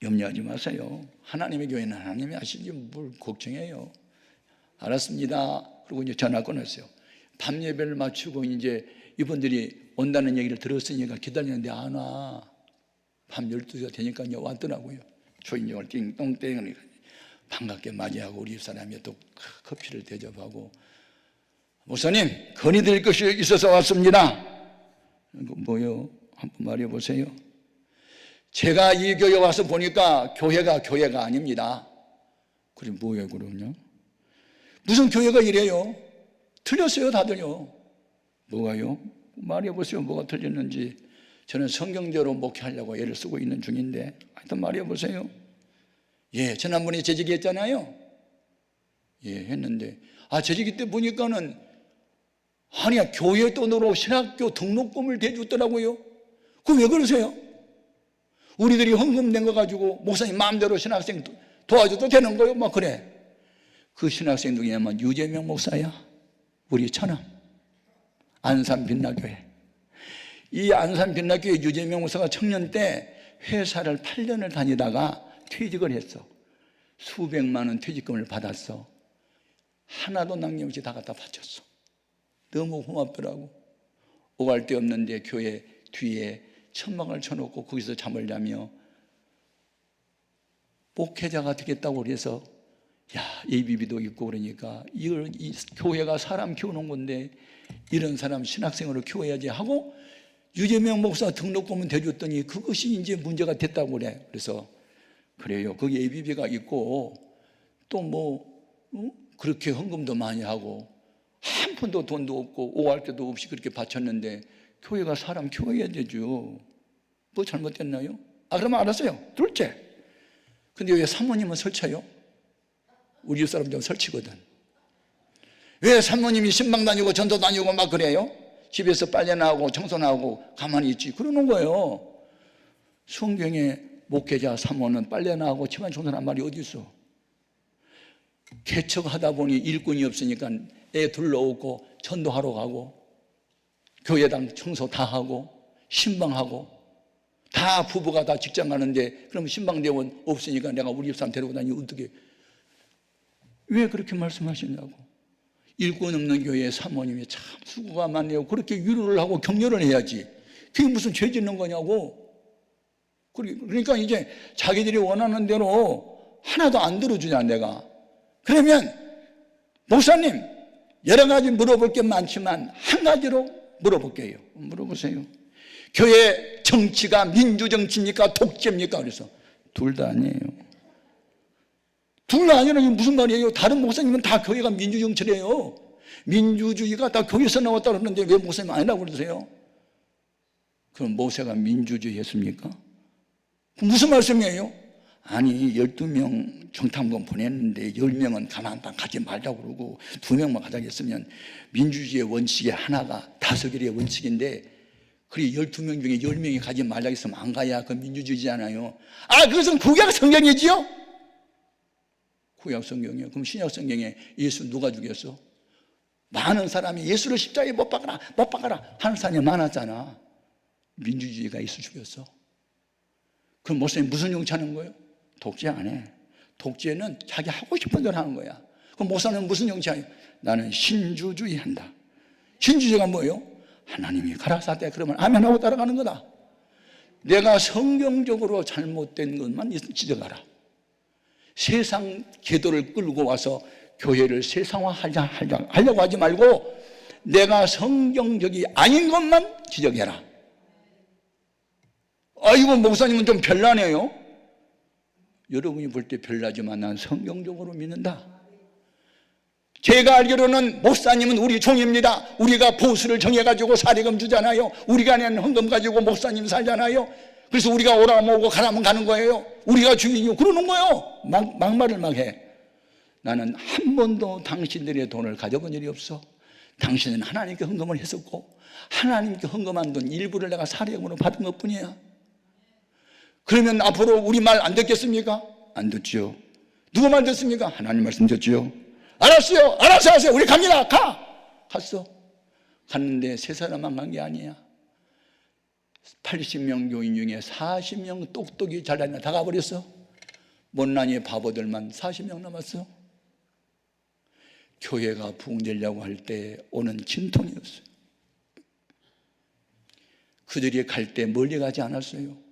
염려하지 마세요. 하나님의 교회는 하나님이 아시지 뭘 걱정해요. 알았습니다. 그리고 이제 전화 끊었어요. 밤 예배를 마치고 이제 이분들이 온다는 얘기를 들었으니까 기다리는데 안 와. 밤 12시가 되니까 이제 왔더라고요. 초인종을 띵동땡 반갑게 맞이하고 우리 집사람이 또 커피를 대접하고 목사님 건의드릴 것이 있어서 왔습니다. 뭐요? 한번 말해보세요. 제가 이 교회 와서 보니까 교회가 아닙니다. 그래 뭐예요 그럼요? 무슨 교회가 이래요? 틀렸어요 다들요. 뭐가요? 말해보세요. 뭐가 틀렸는지. 저는 성경대로 목회하려고 애를 쓰고 있는 중인데 하여튼 말해보세요. 예, 지난번에 재직이 했잖아요. 예, 했는데 재직이 때 보니까는 아니야 교회 돈으로 신학교 등록금을 대줬더라고요. 그럼 왜 그러세요? 우리들이 헌금 낸 거 가지고 목사님 마음대로 신학생 도와줘도 되는 거요? 막 그래. 그 신학생 누구냐면 유재명 목사야. 우리 천암 안산 빛나교회. 이 안산 빛나교회 유재명 목사가 청년 때 회사를 8년을 다니다가 퇴직을 했어. 수백만 원 퇴직금을 받았어. 하나도 남김없이 다 갖다 바쳤어. 너무 고맙더라고. 오갈 데 없는데 교회 뒤에 천막을 쳐놓고 거기서 잠을 자며 목회자가 되겠다고 그래서 ABB도 있고 그러니까 이 교회가 사람 키우는 건데 이런 사람 신학생으로 키워야지 하고 유재명 목사 등록금은 대줬더니 그것이 이제 문제가 됐다고 그래. 그래서 그래요. 거기 ABB가 있고 또 그렇게 헌금도 많이 하고 한 푼도 돈도 없고 오갈 데도 없이 그렇게 바쳤는데 교회가 사람 키워야 되죠. 뭐 잘못됐나요? 그러면 알았어요. 둘째. 근데 왜 사모님은 설쳐요? 우리 집사람 좀 설치거든. 왜 사모님이 신방 다니고 전도 다니고 막 그래요? 집에서 빨래나 하고 청소나 하고 가만히 있지 그러는 거예요. 성경에 목회자 사모는 빨래나 하고 집안 청소란 말이 어디 있어? 개척하다 보니 일꾼이 없으니까 애 둘러오고 전도하러 가고 교회당 청소 다 하고 신방하고 다 부부가 다 직장 가는데 그럼 신방대원 없으니까 내가 우리 집사람 데리고 다니면 어떻게 왜 그렇게 말씀하시냐고. 일꾼 없는 교회에 사모님이 참 수고가 많네요. 그렇게 위로를 하고 격려를 해야지. 그게 무슨 죄 짓는 거냐고. 그러니까 이제 자기들이 원하는 대로 하나도 안 들어주냐 내가. 그러면 목사님 여러 가지 물어볼 게 많지만 한 가지로 물어볼게요. 물어보세요. 교회 정치가 민주정치입니까? 독재입니까? 그래서 둘 다 아니에요. 둘 다 아니라는 게 무슨 말이에요? 다른 목사님은 다 교회가 민주정치래요. 민주주의가 다 교회에서 나왔다 그러는데 왜 목사님 아니라고 그러세요? 그럼 모세가 민주주의 했습니까? 무슨 말씀이에요? 아니 12명 정탐관 보냈는데 10명은 가만 가지 말자고 그러고 2명만 가자고 했으면 민주주의의 원칙의 하나가 다스결의 원칙인데 그리 12명 중에 10명이 가지 말자고 했으면 안 가야 그 민주주의잖아요. 그것은 구약 성경이지요? 구약 성경이요. 그럼 신약 성경에 예수 누가 죽였어? 많은 사람이 예수를 십자가에 못 박아라 하는 사람이 많았잖아. 민주주의가 예수 죽였어. 그럼 목사님 무슨 정치하는 거예요? 독재 안 해. 독재는 자기 하고 싶은 대로 하는 거야. 그럼 목사는 무슨 정치하냐? 나는 신주주의 한다. 신주주의가 뭐예요? 하나님이 가라사대 그러면 아멘하고 따라가는 거다. 내가 성경적으로 잘못된 것만 지적하라. 세상 계도를 끌고 와서 교회를 세상화하려고 하지 말고 내가 성경적이 아닌 것만 지적해라. 아이고 목사님은 좀 별나네요. 여러분이 볼 때 별나지만 난 성경적으로 믿는다. 제가 알기로는 목사님은 우리 종입니다. 우리가 보수를 정해가지고 사례금 주잖아요. 우리가 낸 헌금 가지고 목사님 살잖아요. 그래서 우리가 오라면 오고 가라면 가는 거예요. 우리가 주인이고 그러는 거예요. 막말을 막 해. 나는 한 번도 당신들의 돈을 가져본 일이 없어. 당신은 하나님께 헌금을 했었고 하나님께 헌금한 돈 일부를 내가 사례금으로 받은 것뿐이야. 그러면 앞으로 우리 말 안 듣겠습니까? 안 듣죠. 누구 말 듣습니까? 하나님 말씀 듣죠. 알았어요. 알아서 하세요. 우리 갑니다. 갔어. 갔는데 세 사람만 간 게 아니야. 80명 교인 중에 40명 똑똑이 잘나니까 다 가버렸어. 못난이 바보들만 40명 남았어. 교회가 부흥되려고 할 때 오는 진통이었어요. 그들이 갈 때 멀리 가지 않았어요.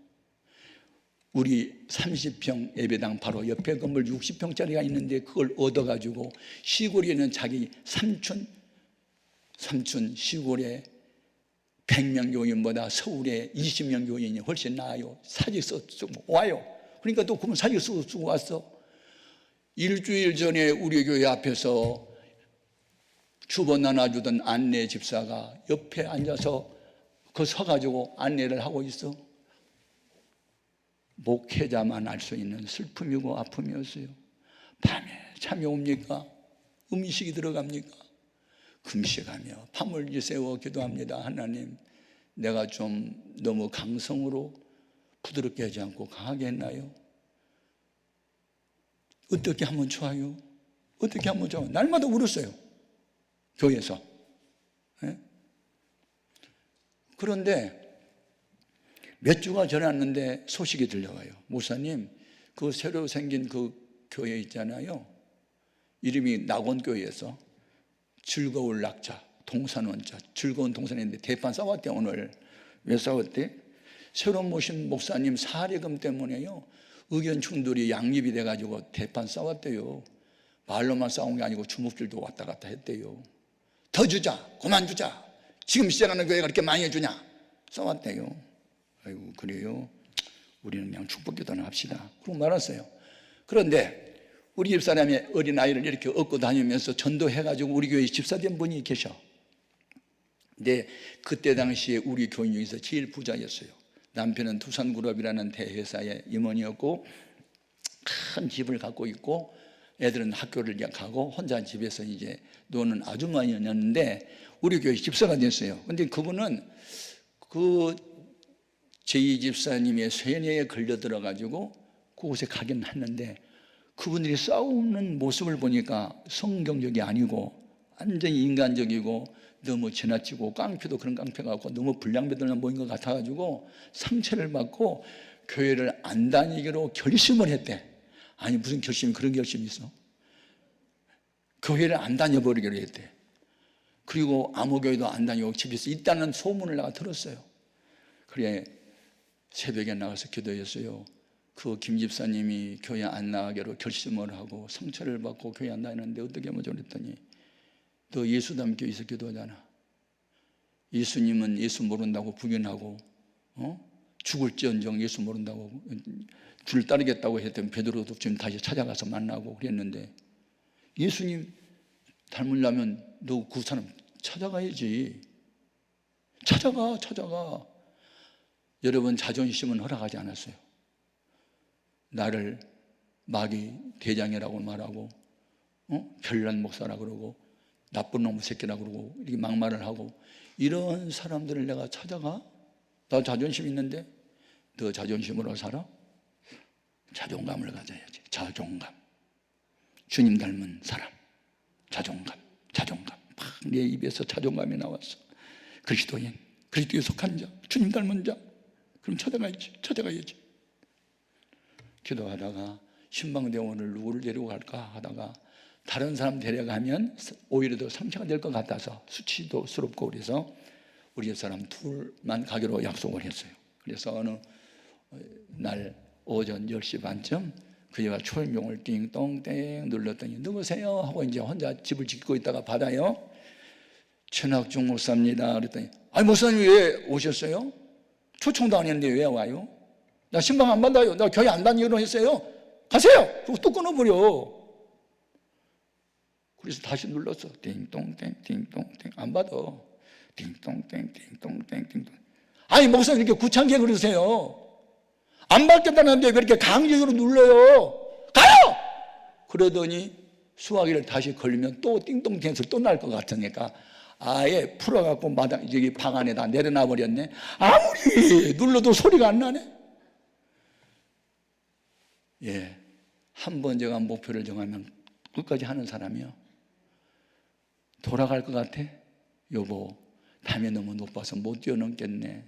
우리 30평 예배당 바로 옆에 건물 60평짜리가 있는데 그걸 얻어가지고 시골에 있는 자기 삼촌 시골에 100명 교인보다 서울에 20명 교인이 훨씬 나아요. 사직서 쓰고 와요. 그러니까 또 그분 사직서 쓰고 왔어. 일주일 전에 우리 교회 앞에서 주보 나눠주던 안내 집사가 옆에 앉아서 그 서가지고 안내를 하고 있어. 목회자만 알 수 있는 슬픔이고 아픔이었어요. 밤에 잠이 옵니까? 음식이 들어갑니까? 금식하며 밤을 지새워 기도합니다. 하나님, 내가 좀 너무 강성으로 부드럽게 하지 않고 강하게 했나요? 어떻게 하면 좋아요? 어떻게 하면 좋아요? 날마다 울었어요. 교회에서. 네? 그런데 몇 주가 지났는데 소식이 들려와요. 목사님, 그 새로 생긴 그 교회 있잖아요. 이름이 낙원교회에서 즐거울 낙자, 동산원자, 즐거운 동산인데 대판 싸웠대. 오늘 왜 싸웠대? 새로 모신 목사님 사례금 때문에요, 의견 충돌이 양립이 돼가지고 대판 싸웠대요. 말로만 싸운 게 아니고 주먹질도 왔다 갔다 했대요. 더 주자, 그만 주자, 지금 시작하는 교회가 그렇게 많이 해주냐, 싸웠대요. 아이고 그래요? 우리는 그냥 축복기도나 합시다. 그러고 말았어요. 그런데 우리 집사람이 어린아이를 이렇게 업고 다니면서 전도해가지고 우리 교회에 집사된 분이 계셔. 근데 그때 당시에 우리 교인 중에서 제일 부자였어요. 남편은 두산그룹이라는 대회사의 임원이었고 큰 집을 갖고 있고 애들은 학교를 가고 혼자 집에서 이제 노는 아주머니였는데 우리 교회 집사가 됐어요. 근데 그분은 그 제2집사님의 쇠뇌에 걸려들어가지고 그곳에 가긴 했는데 그분들이 싸우는 모습을 보니까 성경적이 아니고 완전히 인간적이고 너무 지나치고 깡패도 그런 깡패가 같고 너무 불량배들만 모인 것 같아가지고 상처를 받고 교회를 안 다니기로 결심을 했대. 아니 무슨 결심이 그런 결심이 있어? 교회를 안 다녀버리기로 했대. 그리고 아무 교회도 안 다니고 집에서 있다는 소문을 내가 들었어요. 그래 새벽에 나가서 기도했어요. 그 김 집사님이 교회 안 나가기로 결심을 하고 상처를 받고 교회 안 다니는데 어떻게 하면 좋겠더니 너 예수 닮게 있어 기도하잖아. 예수님은 예수 모른다고 부인하고 죽을지언정 예수 모른다고 줄 따르겠다고 했더니 베드로도 지금 다시 찾아가서 만나고 그랬는데 예수님 닮으려면 너 그 사람 찾아가야지. 찾아가. 여러분 자존심은 허락하지 않았어요. 나를 마귀 대장이라고 말하고 별난 목사라 그러고 나쁜 놈 새끼라 그러고 이렇게 막말을 하고 이런 사람들을 내가 찾아가? 나 자존심 있는데 너 자존심으로 살아? 자존감을 가져야지. 자존감. 주님 닮은 사람. 자존감. 막 내 입에서 자존감이 나왔어. 그리스도인, 그리스도에 속한 자, 주님 닮은 자. 그럼 찾아가야지. 기도하다가 신방대원을 누구를 데리고 갈까 하다가 다른 사람 데려가면 오히려 더 상처가 될 것 같아서 수치도스럽고 그래서 우리 집 사람 둘만 가기로 약속을 했어요. 그래서 어느 날 오전 10시 반쯤 그 집가 초인종을 띵동땡 눌렀더니 누구세요? 하고 이제 혼자 집을 짓고 있다가 받아요. 천학중 목사입니다. 그랬더니 아니 목사님 왜 오셨어요? 초청도 안 했는데 왜 와요? 나 신방 안 받아요. 나 교회 안 다니기로 했어요. 가세요. 그리고 또 끊어버려. 그래서 다시 눌렀어. 띵동땡 띵동땡 안 받아. 띵동땡 띵동땡 띵동. 아니 목사님 이렇게 구창하게 그러세요. 안 받겠다는데 왜 이렇게 강제적으로 눌러요? 가요! 그러더니 수화기를 다시 걸리면 또 띵동땡에서 또 날 것 같으니까 아예 풀어갖고 마당 여기 방 안에다 내려놔 버렸네. 아무리 눌러도 소리가 안 나네. 예, 한 번 제가 목표를 정하면 끝까지 하는 사람이요. 돌아갈 것 같아? 여보, 담이 너무 높아서 못 뛰어넘겠네.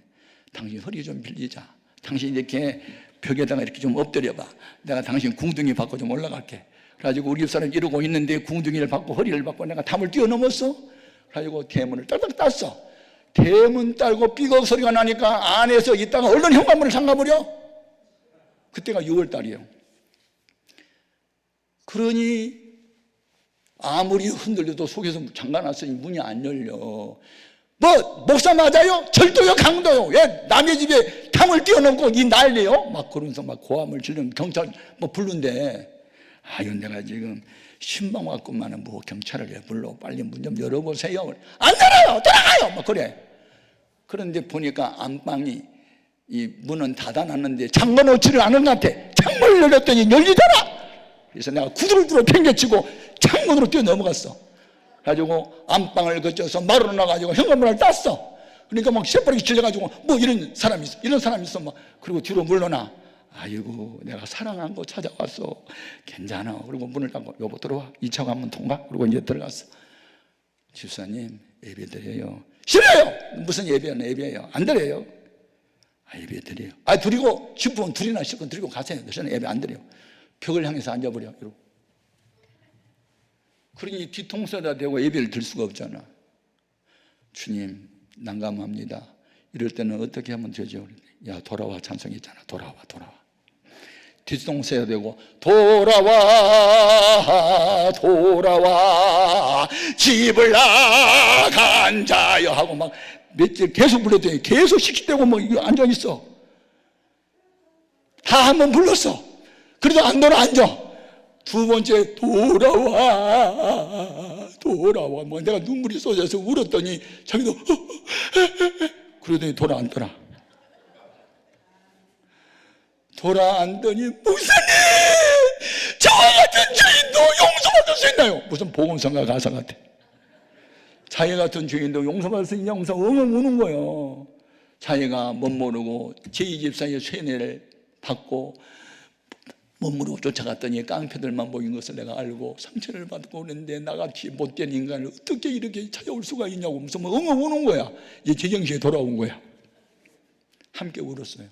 당신 허리 좀 빌리자. 당신 이렇게 벽에다가 이렇게 좀 엎드려봐. 내가 당신 궁둥이 받고 좀 올라갈게. 그래가지고 우리 집사람 이러고 있는데 궁둥이를 받고 허리를 받고 내가 담을 뛰어넘었어. 그래가지고 대문을 딸딱 땄어. 대문 딸고 삐걱 소리가 나니까 안에서 있다가 얼른 현관문을 잠가버려. 그때가 6월 달이에요. 그러니 아무리 흔들려도 속에서 잠가놨으니 문이 안 열려. 뭐 목사 맞아요? 절도요? 강도요? 왜 남의 집에 담을 뛰어넘고 이 난리요? 막 그러면서 막 고함을 지르면 경찰 뭐 부른대. 아유 내가 지금 신방 왔구만은 뭐 경찰을 왜 불러? 빨리 문 좀 열어보세요. 안 열어요! 돌아가요! 막 그래. 그런데 보니까 안방이 이 문은 닫아놨는데 잠궈 놓지를 않은 것 같아. 창문을 열었더니 열리더라. 그래서 내가 구두를 들어 팽개치고 창문으로 뛰어 넘어갔어. 가지고 안방을 거쳐서 마루로 나가지고 현관문을 땄어. 그러니까 막 새빠르게 질려가지고 뭐 이런 사람이 있어, 이런 사람이 있어. 막 그리고 뒤로 물러나. 아이고 내가 사랑한 거 찾아왔어. 괜찮아. 그리고 문을 닫고 여보 들어와. 2차 관문 통과. 그리고 이제 들어갔어. 집사님 예배 드려요. 싫어요. 무슨 예배는 예배예요. 안 드려요. 아 예배 드려요. 아 드리고 싶으면 둘이나 실컷 드리고 가세요. 저는 예배 안 드려요. 벽을 향해서 앉아버려. 이러고. 그러니 뒤통수에다 대고 예배를 들 수가 없잖아. 주님 난감합니다. 이럴 때는 어떻게 하면 되죠? 야 돌아와 찬송했잖아. 돌아와. 뒤통수에다 대고 돌아와 집을 나간 자여 하고 막 며칠 계속 불렀더니 계속 시키대고 뭐 앉아있어. 다 한 번 불렀어. 그래도 안 돌아 앉아. 두 번째 돌아와 뭐 내가 눈물이 쏟아져서 울었더니 자기도 그러더니 돌아앉더라. 돌아앉더니 목사님 저와 같은 죄인도 용서받을 수 있나요? 무슨 복음성가 가사 같아. 자기 같은 죄인도 용서받을 수 있냐 하면서 엉엉 우는 거예요. 자기가 못 모르고 제2집사의 쇠뇌를 받고 못 모르고 쫓아갔더니 깡패들만 모인 것을 내가 알고 상처를 받고 오는데 나같이 못된 인간을 어떻게 이렇게 찾아올 수가 있냐고 하면서 뭐 엉엉 우는 거야. 이제 제정신에 돌아온 거야. 함께 울었어요.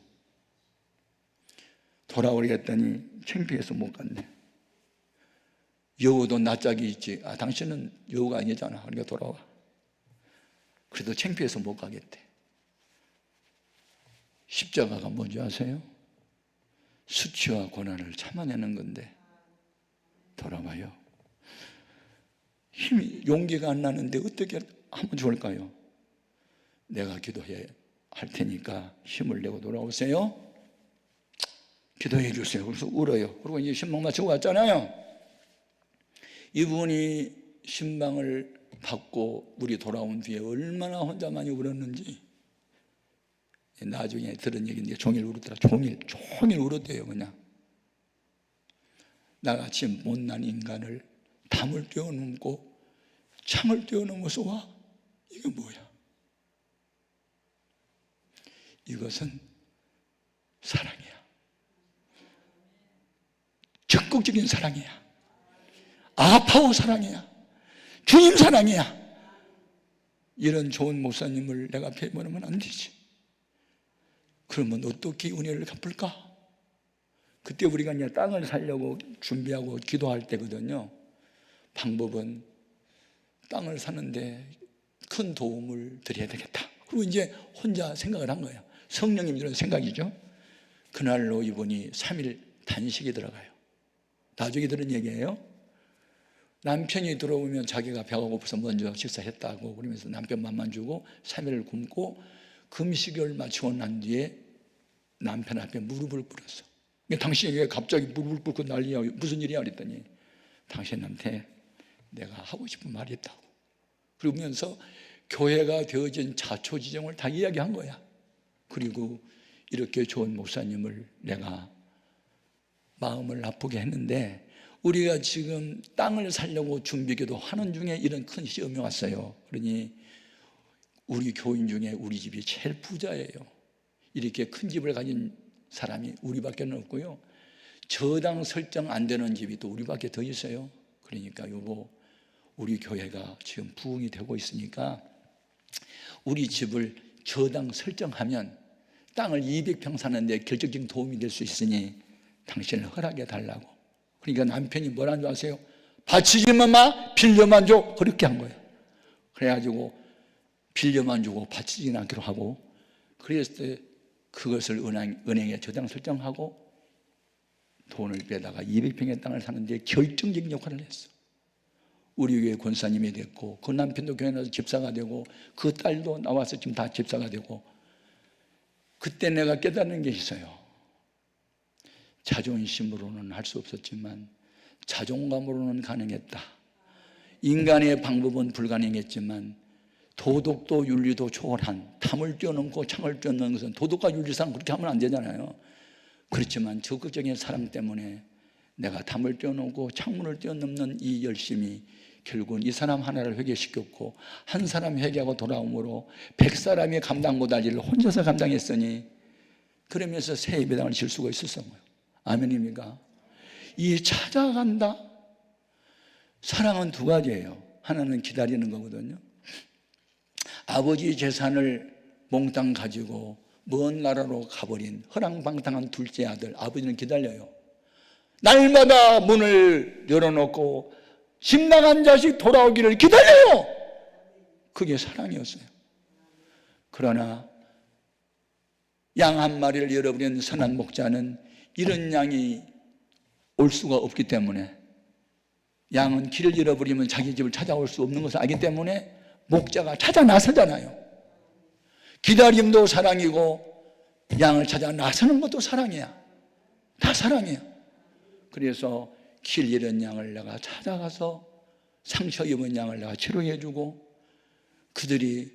돌아오려 했더니 창피해서 못 갔네. 여우도 낯짝이 있지. 아 당신은 여우가 아니잖아. 그러니까 돌아와. 그래도 창피해서 못 가겠대. 십자가가 뭔지 아세요? 수치와 고난을 참아내는 건데 돌아와요. 힘이 용기가 안 나는데 어떻게 하면 좋을까요? 내가 기도해 할 테니까 힘을 내고 돌아오세요. 기도해 주세요. 그래서 울어요. 그리고 이제 신방 마치고 왔잖아요. 이분이 신방을 받고 우리 돌아온 뒤에 얼마나 혼자 많이 울었는지 나중에 들은 얘기인데 종일 울었더라. 종일 울었대요. 그냥 나같이 못난 인간을 담을 뛰어넘고 창을 뛰어넘어서 와? 이게 뭐야? 이것은 사랑이야. 적극적인 사랑이야. 아파오 사랑이야. 주님 사랑이야. 이런 좋은 목사님을 내가 배반하면 안 되지. 그러면 어떻게 은혜를 갚을까? 그때 우리가 이제 땅을 사려고 준비하고 기도할 때거든요. 방법은 땅을 사는데 큰 도움을 드려야 되겠다. 그리고 이제 혼자 생각을 한 거예요. 성령님 이런 생각이죠. 그날로 이분이 3일 단식이 들어가요. 나중에 들은 얘기예요. 남편이 들어오면 자기가 배가 고파서 먼저 식사했다고 그러면서 남편 맘만 주고 3일을 굶고 금식을 마치고 난 뒤에 남편 앞에 무릎을 꿇었어. 당신이 왜 갑자기 무릎을 꿇고 난리야, 무슨 일이야 그랬더니 당신한테 내가 하고 싶은 말이 있다고. 그러면서 교회가 되어진 자초지종을 다 이야기한 거야. 그리고 이렇게 좋은 목사님을 내가 마음을 아프게 했는데 우리가 지금 땅을 살려고 준비기도 하는 중에 이런 큰 시험이 왔어요. 그러니 우리 교인 중에 우리 집이 제일 부자예요. 이렇게 큰 집을 가진 사람이 우리밖에 없고요. 저당 설정 안 되는 집이 또 우리밖에 더 있어요. 그러니까 여보, 우리 교회가 지금 부흥이 되고 있으니까 우리 집을 저당 설정하면 땅을 200평 사는데 결정적인 도움이 될 수 있으니 당신을 허락해 달라고. 그러니까 남편이 뭐라는 줄 아세요? 바치지만 마, 빌려만 줘. 그렇게 한 거예요. 그래가지고 빌려만 주고 바치지는 않기로 하고, 그랬을 때 그것을 은행에 저당 설정하고 돈을 빼다가 200평의 땅을 사는데 결정적인 역할을 했어. 우리 교회 권사님이 됐고 그 남편도 교회 나와서 집사가 되고 그 딸도 나와서 지금 다 집사가 되고. 그때 내가 깨닫는 게 있어요. 자존심으로는 할 수 없었지만 자존감으로는 가능했다. 인간의 방법은 불가능했지만 도덕도 윤리도 초월한, 탐을 뛰어넘고 창을 뛰어넘는 것은 도덕과 윤리상 그렇게 하면 안 되잖아요. 그렇지만 적극적인 사랑 때문에 내가 탐을 뛰어넘고 창문을 뛰어넘는 이 열심이 결국은 이 사람 하나를 회개시켰고, 한 사람 회개하고 돌아옴으로 100사람이 감당 못할 일을 혼자서 감당했으니, 그러면서 새 예배당을 질 수가 있었던 거예요. 아멘입니까? 이 찾아간다. 사랑은 두 가지예요. 하나는 기다리는 거거든요. 아버지 재산을 몽땅 가지고 먼 나라로 가버린 허랑방탕한 둘째 아들, 아버지는 기다려요. 날마다 문을 열어놓고 집 나간 자식 돌아오기를 기다려요. 그게 사랑이었어요. 그러나 양 한 마리를 잃어버린 선한 목자는 이런 양이 올 수가 없기 때문에, 양은 길을 잃어버리면 자기 집을 찾아올 수 없는 것을 알기 때문에 목자가 찾아 나서잖아요. 기다림도 사랑이고 양을 찾아 나서는 것도 사랑이야. 다 사랑이야. 그래서 길 잃은 양을 내가 찾아가서 상처 입은 양을 내가 치료해주고, 그들이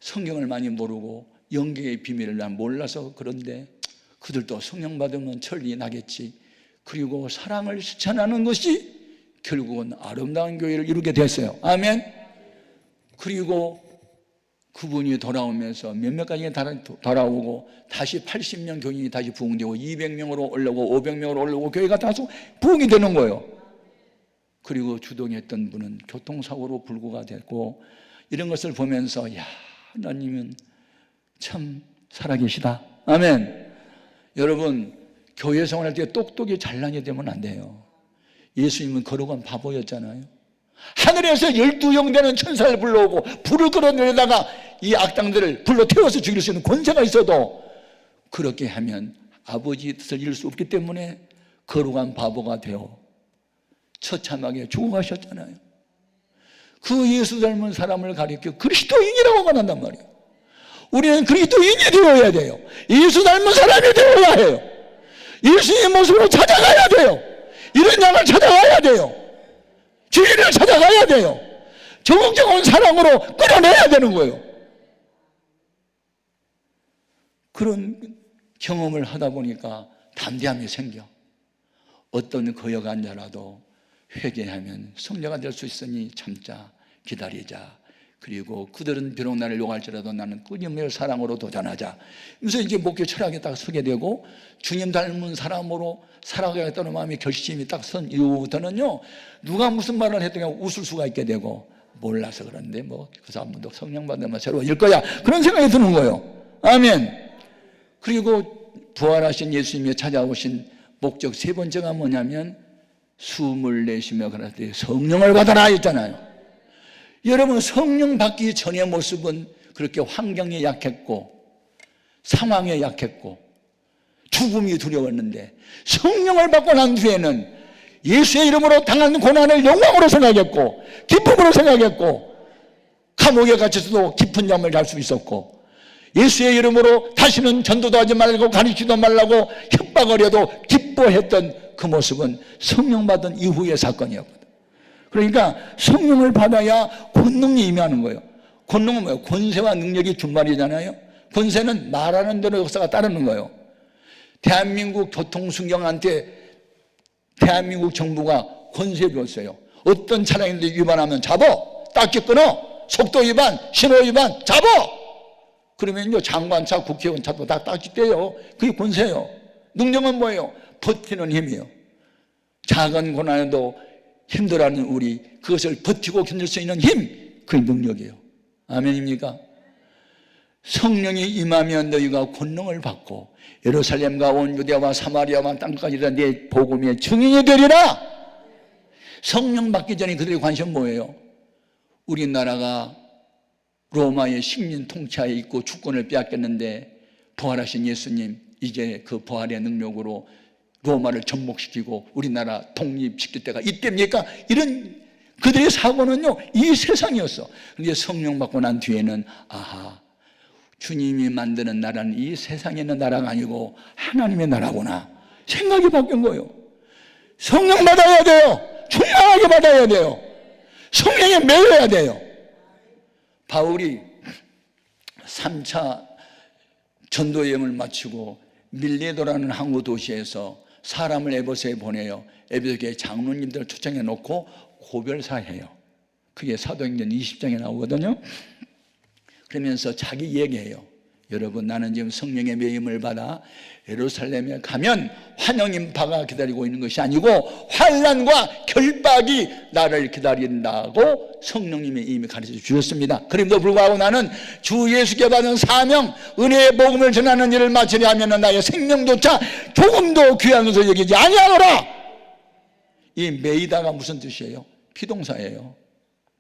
성경을 많이 모르고 영계의 비밀을 난 몰라서 그런데 그들도 성령 받으면 천리 나겠지. 그리고 사랑을 실천하는 것이 결국은 아름다운 교회를 이루게 됐어요. 아멘. 그리고 그분이 돌아오면서 몇몇 가정이 돌아오고 다시 80명 교인이 다시 부흥되고 200명으로 올라오고 500명으로 올라오고 교회가 다시 부흥이 되는 거예요. 그리고 주동했던 분은 교통사고로 불구가 됐고, 이런 것을 보면서 야, 하나님은 참 살아계시다. 아멘. 여러분, 교회 생활할 때 똑똑히 잘나게 되면 안 돼요. 예수님은 거룩한 바보였잖아요. 하늘에서 12형 되는 천사를 불러오고 불을 끌어내다가 이 악당들을 불러 태워서 죽일 수 있는 권세가 있어도 그렇게 하면 아버지 뜻을 이룰 수 없기 때문에 거룩한 바보가 되어 처참하게 죽어가셨잖아요. 그 예수 닮은 사람을 가리켜 그리스도인이라고 말한단 말이에요. 우리는 그리스도인이 되어야 돼요. 예수 닮은 사람이 되어야 해요. 예수의 모습으로 찾아가야 돼요. 이런 양을 찾아가야 돼요. 진리를 찾아가야 돼요. 적극적인 사랑으로 끌어내야 되는 거예요. 그런 경험을 하다 보니까 담대함이 생겨. 어떤 거역한 자라도 회개하면 성녀가 될 수 있으니 참자, 기다리자. 그리고 그들은 비록 나를 욕할지라도 나는 끊임없는 사랑으로 도전하자. 그래서 이제 목표 철학에 딱 서게 되고 주님 닮은 사람으로 살아가겠다는 마음의 결심이 딱 선 이후부터는요, 누가 무슨 말을 했더니 웃을 수가 있게 되고, 몰라서 그런데 뭐 그 사람도 성령 받으면 새로워질 거야, 그런 생각이 드는 거예요. 아멘. 그리고 부활하신 예수님이 찾아오신 목적 세 번째가 뭐냐면 숨을 내쉬며 그럴 때 성령을 받아라 했잖아요. 여러분, 성령 받기 전의 모습은 그렇게 환경에 약했고 상황에 약했고 죽음이 두려웠는데 성령을 받고 난 뒤에는 예수의 이름으로 당한 고난을 영광으로 생각했고 기쁨으로 생각했고 감옥에 갇혀서도 깊은 잠을 잘 수 있었고 예수의 이름으로 다시는 전도도 하지 말고 가르치지도 말라고 협박을 해도 기뻐했던 그 모습은 성령 받은 이후의 사건이었거든. 그러니까 성령을 받아야 권능이 임하는 거예요. 권능은 뭐예요? 권세와 능력이 준말이잖아요. 권세는 말하는 대로 역사가 따르는 거예요. 대한민국 교통순경한테 대한민국 정부가 권세 줬어요. 어떤 차량인데 위반하면 잡어, 딱지 끊어, 속도 위반, 신호 위반 잡어. 그러면요 장관차, 국회의원 차도 다 딱지 떼요. 그게 권세예요. 능력은 뭐예요? 버티는 힘이에요. 작은 고난에도 힘들어하는 우리, 그것을 버티고 견딜 수 있는 힘, 그게 능력이에요. 아멘입니까? 성령이 임하면 너희가 권능을 받고 예루살렘과 온 유대와 사마리아와 땅까지 내 복음의 증인이 되리라. 성령 받기 전에 그들의 관심은 뭐예요? 우리나라가 로마의 식민 통치하에 있고 주권을 빼앗겼는데 부활하신 예수님 이제 그 부활의 능력으로 로마를 전복시키고 우리나라 독립시킬 때가 이때입니까? 이런 그들의 사고는요 이 세상이었어. 그런데 성령 받고 난 뒤에는 아하, 주님이 만드는 나라는 이 세상에 있는 나라가 아니고 하나님의 나라구나 생각이 바뀐 거예요. 성령 받아야 돼요. 충만하게 받아야 돼요. 성령에 매여야 돼요. 바울이 3차 전도여행을 마치고 밀레도라는 항구 도시에서 사람을 에베소에 보내요. 에베소 교회 장로님들을 초청해 놓고 고별사해요. 그게 사도행전 20장에 나오거든요. 그러면서 자기 얘기해요. 여러분, 나는 지금 성령의 매임을 받아 예루살렘에 가면 환영 인파가 기다리고 있는 것이 아니고 환난과 결박이 나를 기다린다고 성령님이 이미 가르쳐 주셨습니다. 그럼에도 불구하고 나는 주 예수께 받은 사명, 은혜의 복음을 전하는 일을 마치려 하면 나의 생명조차 조금도 귀한 것을 여기지 아니하노라. 이 매이다가 무슨 뜻이에요? 피동사예요.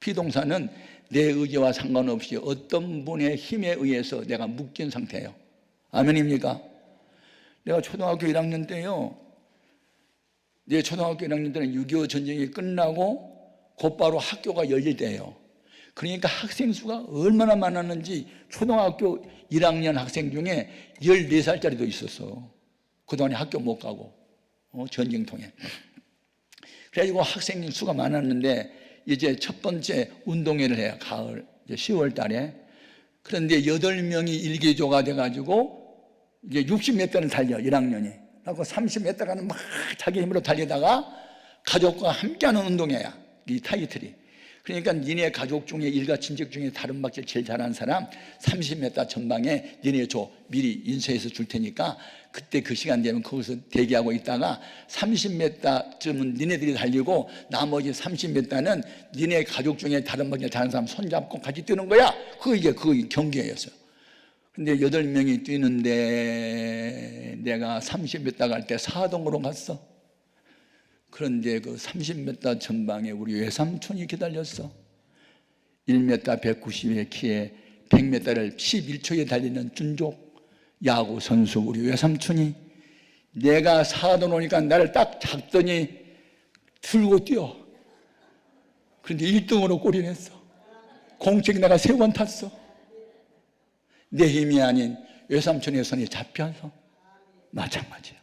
피동사는 내 의지와 상관없이 어떤 분의 힘에 의해서 내가 묶인 상태예요. 아멘입니까? 내가 초등학교 1학년 때요, 내 초등학교 1학년 때는 6.25 전쟁이 끝나고 곧바로 학교가 열릴 때예요. 그러니까 학생 수가 얼마나 많았는지 초등학교 1학년 학생 중에 14살짜리도 있었어. 그동안에 학교 못 가고 전쟁통에. 그래가지고 학생 수가 많았는데 이제 첫 번째 운동회를 해요. 가을 10월 달에. 그런데 8명이 일개조가 돼가지고 이제 60몇 대를 달려 1학년이. 그리고 30몇 대가는 막 자기 힘으로 달리다가 가족과 함께하는 운동회야. 이 타이틀이. 그러니까 니네 가족 중에 일가 친척 중에 다른 박질 제일 잘하는 사람 30m 전방에 니네 줘 미리 인쇄해서 줄 테니까 그때 그 시간 되면 거기서 대기하고 있다가 30m쯤은 니네들이 달리고 나머지 30m는 니네 가족 중에 다른 박질 잘하는 사람 손잡고 같이 뛰는 거야. 그게 그 경기였어요. 근데 8명이 뛰는데 내가 30m 갈 때 사동으로 갔어. 그런데 그 30m 전방에 우리 외삼촌이 기다렸어. 1m 190의 키에 100m를 11초에 달리는 준족 야구 선수 우리 외삼촌이 내가 사돈 오니까 나를 딱 잡더니 들고 뛰어. 그런데 1등으로 골이 냈어. 공책 내가 3번 탔어. 내 힘이 아닌 외삼촌의 손에 잡혀서 마찬가지야.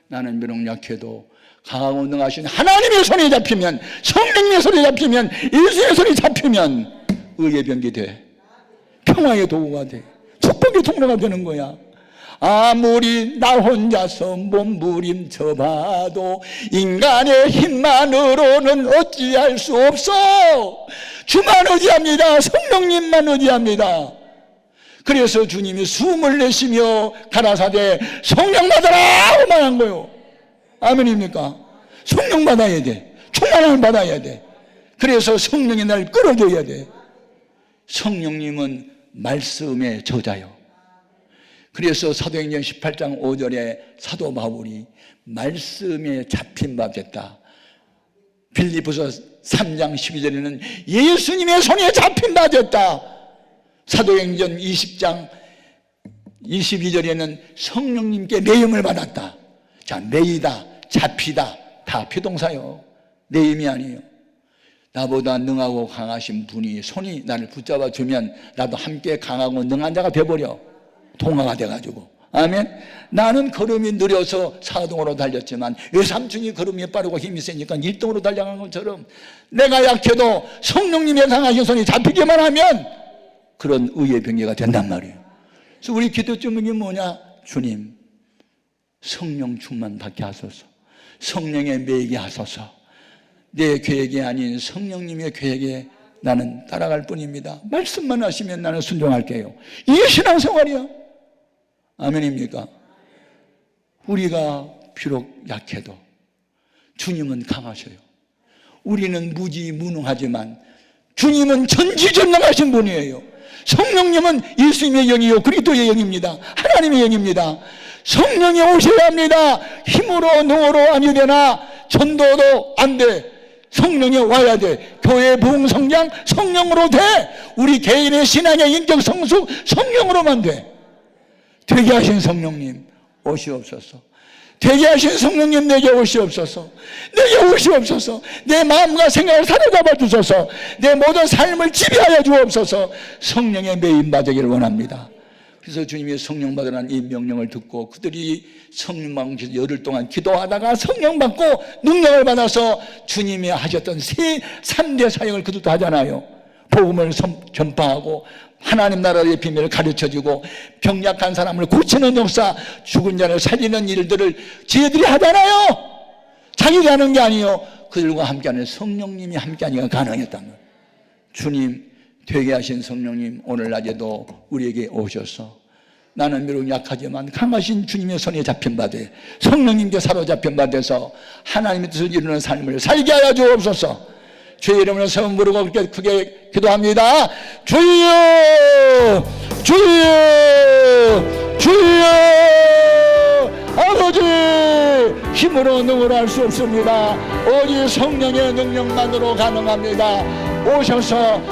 나는 비록 약해도 강하고 운동하신 하나님의 손에 잡히면, 성령의 손에 잡히면, 예수의 손에 잡히면 의의 병기 돼. 평화의 도구가 돼. 축복의 통로가 되는 거야. 아무리 나 혼자서 몸부림쳐봐도 인간의 힘만으로는 어찌할 수 없어. 주만 의지합니다. 성령님만 의지합니다. 그래서 주님이 숨을 내쉬며 가라사대 성령 받아라 말한 거예요. 아멘입니까? 성령 받아야 돼. 충만함을 받아야 돼. 그래서 성령이 날 끌어줘야 돼. 성령님은 말씀의 저자요. 그래서 사도행전 18장 5절에 사도 바울이 말씀에 잡힌 바 됐다. 빌립보서 3장 12절에는 예수님의 손에 잡힌 바 됐다. 사도행전 20장 22절에는 성령님께 매임을 받았다. 자, 매이다, 잡히다 다 비동사요. 매임이 아니에요. 나보다 능하고 강하신 분이 손이 나를 붙잡아 주면 나도 함께 강하고 능한 자가 돼버려. 동화가 돼가지고. 아멘. 나는 걸음이 느려서 4등으로 달렸지만 외삼촌이 걸음이 빠르고 힘이 세니까 1등으로 달려간 것처럼 내가 약해도 성령님의 강하신 손이 잡히기만 하면 그런 의의 병기가 된단 말이에요. 그래서 우리 기도 제목이 뭐냐? 주님, 성령 충만 받게 하소서. 성령에 매이게 하소서. 내 계획이 아닌 성령님의 계획에 나는 따라갈 뿐입니다. 말씀만 하시면 나는 순종할게요. 이게 신앙생활이야. 아멘입니까? 우리가 비록 약해도 주님은 강하셔요. 우리는 무지무능하지만 주님은 전지전능하신 분이에요. 성령님은 예수님의 영이요 그리스도의 영입니다. 하나님의 영입니다. 성령이 오셔야 합니다. 힘으로 능으로 아니 되나 전도도 안 돼. 성령이 와야 돼. 교회 부흥 성장 성령으로 돼. 우리 개인의 신앙의 인격 성숙 성령으로만 돼. 되게 하신 성령님 오시옵소서. 되게 하신 성령님 내게 오시옵소서. 내게 오시옵소서. 내 마음과 생각을 사로잡아 주소서. 내 모든 삶을 지배하여 주옵소서. 성령의 매임 받기를 원합니다. 그래서 주님이 성령 받으라는 이 명령을 듣고 그들이 성령 받고 열흘 동안 기도하다가 성령 받고 능력을 받아서 주님이 하셨던 3대 사역을 그들도 하잖아요. 복음을 전파하고 하나님 나라의 비밀을 가르쳐주고 병약한 사람을 고치는 역사, 죽은 자를 살리는 일들을 지혜들이 하잖아요. 자기가 하는 게 아니에요. 그들과 함께하는 성령님이 함께하니까 가능했다는 거예요. 주님, 되게 하신 성령님 오늘 낮에도 우리에게 오셔서 나는 비록 약하지만 강하신 주님의 손에 잡힌 바 돼 성령님께 사로잡힌 바 돼서 하나님의 뜻을 이루는 삶을 살게 하여 주옵소서. 주의 이름을 세번 부르고 크게 기도합니다. 주여, 주여, 주여. 아버지, 힘으로 능으로 할 수 없습니다. 오직 성령의 능력만으로 가능합니다. 오셔서